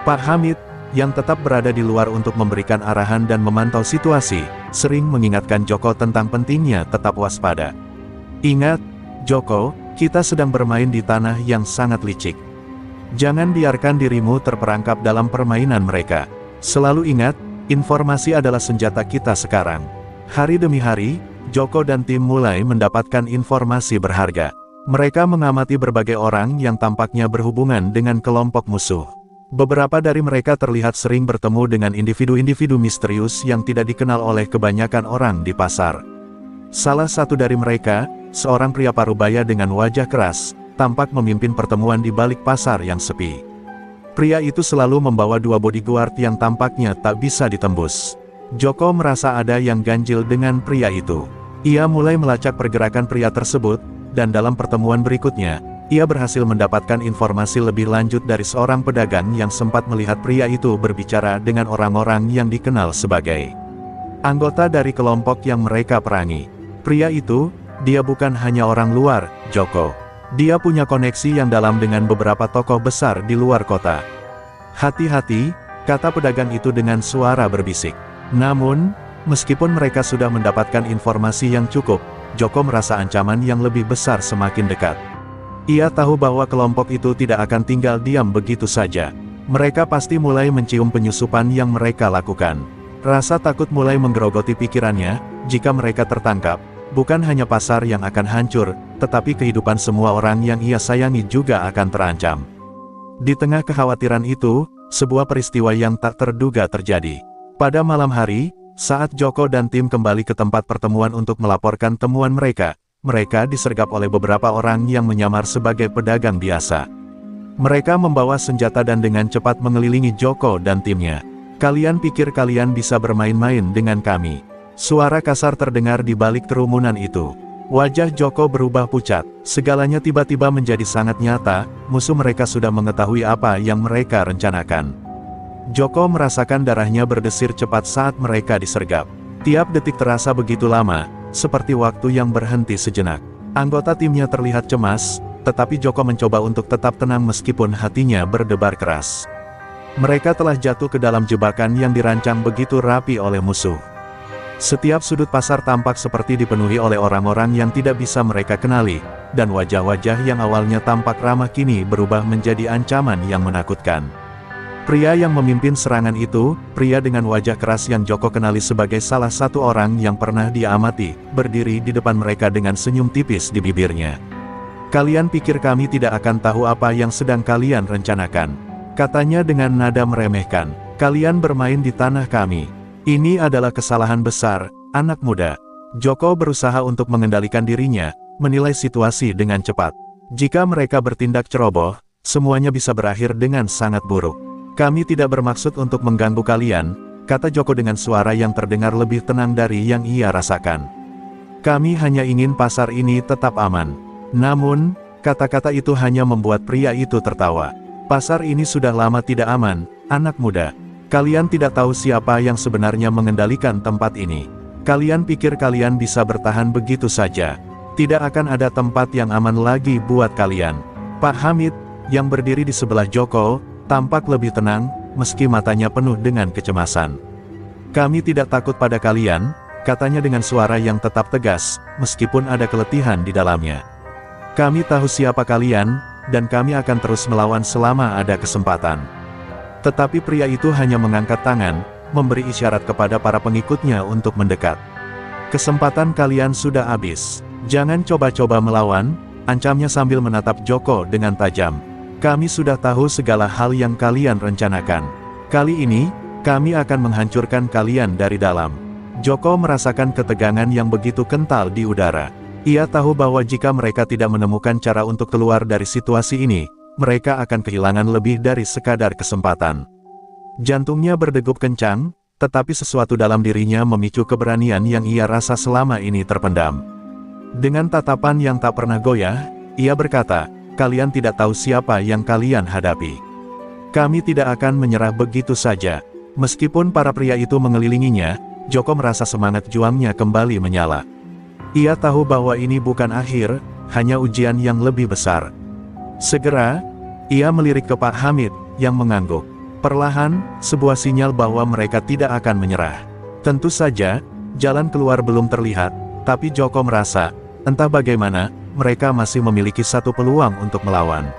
Pak Hamid, yang tetap berada di luar untuk memberikan arahan dan memantau situasi, sering mengingatkan Joko tentang pentingnya tetap waspada. Ingat, Joko, kita sedang bermain di tanah yang sangat licik. Jangan biarkan dirimu terperangkap dalam permainan mereka. Selalu ingat, informasi adalah senjata kita sekarang. Hari demi hari, Joko dan tim mulai mendapatkan informasi berharga. Mereka mengamati berbagai orang yang tampaknya berhubungan dengan kelompok musuh. Beberapa dari mereka terlihat sering bertemu dengan individu-individu misterius yang tidak dikenal oleh kebanyakan orang di pasar. Salah satu dari mereka, seorang pria parubaya dengan wajah keras, tampak memimpin pertemuan di balik pasar yang sepi. Pria itu selalu membawa 2 bodyguard yang tampaknya tak bisa ditembus. Joko merasa ada yang ganjil dengan pria itu. Ia mulai melacak pergerakan pria tersebut, dan dalam pertemuan berikutnya, ia berhasil mendapatkan informasi lebih lanjut dari seorang pedagang yang sempat melihat pria itu berbicara dengan orang-orang yang dikenal sebagai anggota dari kelompok yang mereka perangi. Pria itu, dia bukan hanya orang luar, Joko. Dia punya koneksi yang dalam dengan beberapa tokoh besar di luar kota. Hati-hati, kata pedagang itu dengan suara berbisik. Namun, meskipun mereka sudah mendapatkan informasi yang cukup, Joko merasa ancaman yang lebih besar semakin dekat. Ia tahu bahwa kelompok itu tidak akan tinggal diam begitu saja. Mereka pasti mulai mencium penyusupan yang mereka lakukan. Rasa takut mulai menggerogoti pikirannya, jika mereka tertangkap. Bukan hanya pasar yang akan hancur, tetapi kehidupan semua orang yang ia sayangi juga akan terancam. Di tengah kekhawatiran itu, sebuah peristiwa yang tak terduga terjadi. Pada malam hari, saat Joko dan tim kembali ke tempat pertemuan untuk melaporkan temuan mereka disergap oleh beberapa orang yang menyamar sebagai pedagang biasa. Mereka membawa senjata dan dengan cepat mengelilingi Joko dan timnya. Kalian pikir kalian bisa bermain-main dengan kami? Suara kasar terdengar di balik kerumunan itu. Wajah Joko berubah pucat. Segalanya tiba-tiba menjadi sangat nyata, musuh mereka sudah mengetahui apa yang mereka rencanakan. Joko merasakan darahnya berdesir cepat saat mereka disergap. Tiap detik terasa begitu lama, seperti waktu yang berhenti sejenak. Anggota timnya terlihat cemas, tetapi Joko mencoba untuk tetap tenang meskipun hatinya berdebar keras. Mereka telah jatuh ke dalam jebakan yang dirancang begitu rapi oleh musuh. Setiap sudut pasar tampak seperti dipenuhi oleh orang-orang yang tidak bisa mereka kenali, dan wajah-wajah yang awalnya tampak ramah kini berubah menjadi ancaman yang menakutkan. Pria yang memimpin serangan itu, pria dengan wajah keras yang Joko kenali sebagai salah satu orang yang pernah dia amati, berdiri di depan mereka dengan senyum tipis di bibirnya. Kalian pikir kami tidak akan tahu apa yang sedang kalian rencanakan? Katanya dengan nada meremehkan. Kalian bermain di tanah kami. Ini adalah kesalahan besar, anak muda. Joko berusaha untuk mengendalikan dirinya, menilai situasi dengan cepat. Jika mereka bertindak ceroboh, semuanya bisa berakhir dengan sangat buruk. Kami tidak bermaksud untuk mengganggu kalian, kata Joko dengan suara yang terdengar lebih tenang dari yang ia rasakan. Kami hanya ingin pasar ini tetap aman. Namun, kata-kata itu hanya membuat pria itu tertawa. Pasar ini sudah lama tidak aman, anak muda. Kalian tidak tahu siapa yang sebenarnya mengendalikan tempat ini. Kalian pikir kalian bisa bertahan begitu saja. Tidak akan ada tempat yang aman lagi buat kalian. Pak Hamid, yang berdiri di sebelah Joko, tampak lebih tenang, meski matanya penuh dengan kecemasan. Kami tidak takut pada kalian, katanya dengan suara yang tetap tegas, meskipun ada keletihan di dalamnya. Kami tahu siapa kalian, dan kami akan terus melawan selama ada kesempatan. Tetapi pria itu hanya mengangkat tangan, memberi isyarat kepada para pengikutnya untuk mendekat. Kesempatan kalian sudah habis. Jangan coba-coba melawan, ancamnya sambil menatap Joko dengan tajam. Kami sudah tahu segala hal yang kalian rencanakan. Kali ini, kami akan menghancurkan kalian dari dalam. Joko merasakan ketegangan yang begitu kental di udara. Ia tahu bahwa jika mereka tidak menemukan cara untuk keluar dari situasi ini, mereka akan kehilangan lebih dari sekadar kesempatan. Jantungnya berdegup kencang, tetapi sesuatu dalam dirinya memicu keberanian yang ia rasa selama ini terpendam. Dengan tatapan yang tak pernah goyah, ia berkata, "Kalian tidak tahu siapa yang kalian hadapi. Kami tidak akan menyerah begitu saja." Meskipun para pria itu mengelilinginya, Joko merasa semangat juangnya kembali menyala. Ia tahu bahwa ini bukan akhir, hanya ujian yang lebih besar. Segera, ia melirik ke Pak Hamid, yang mengangguk. Perlahan, sebuah sinyal bahwa mereka tidak akan menyerah. Tentu saja, jalan keluar belum terlihat, tapi Joko merasa, entah bagaimana, mereka masih memiliki satu peluang untuk melawan.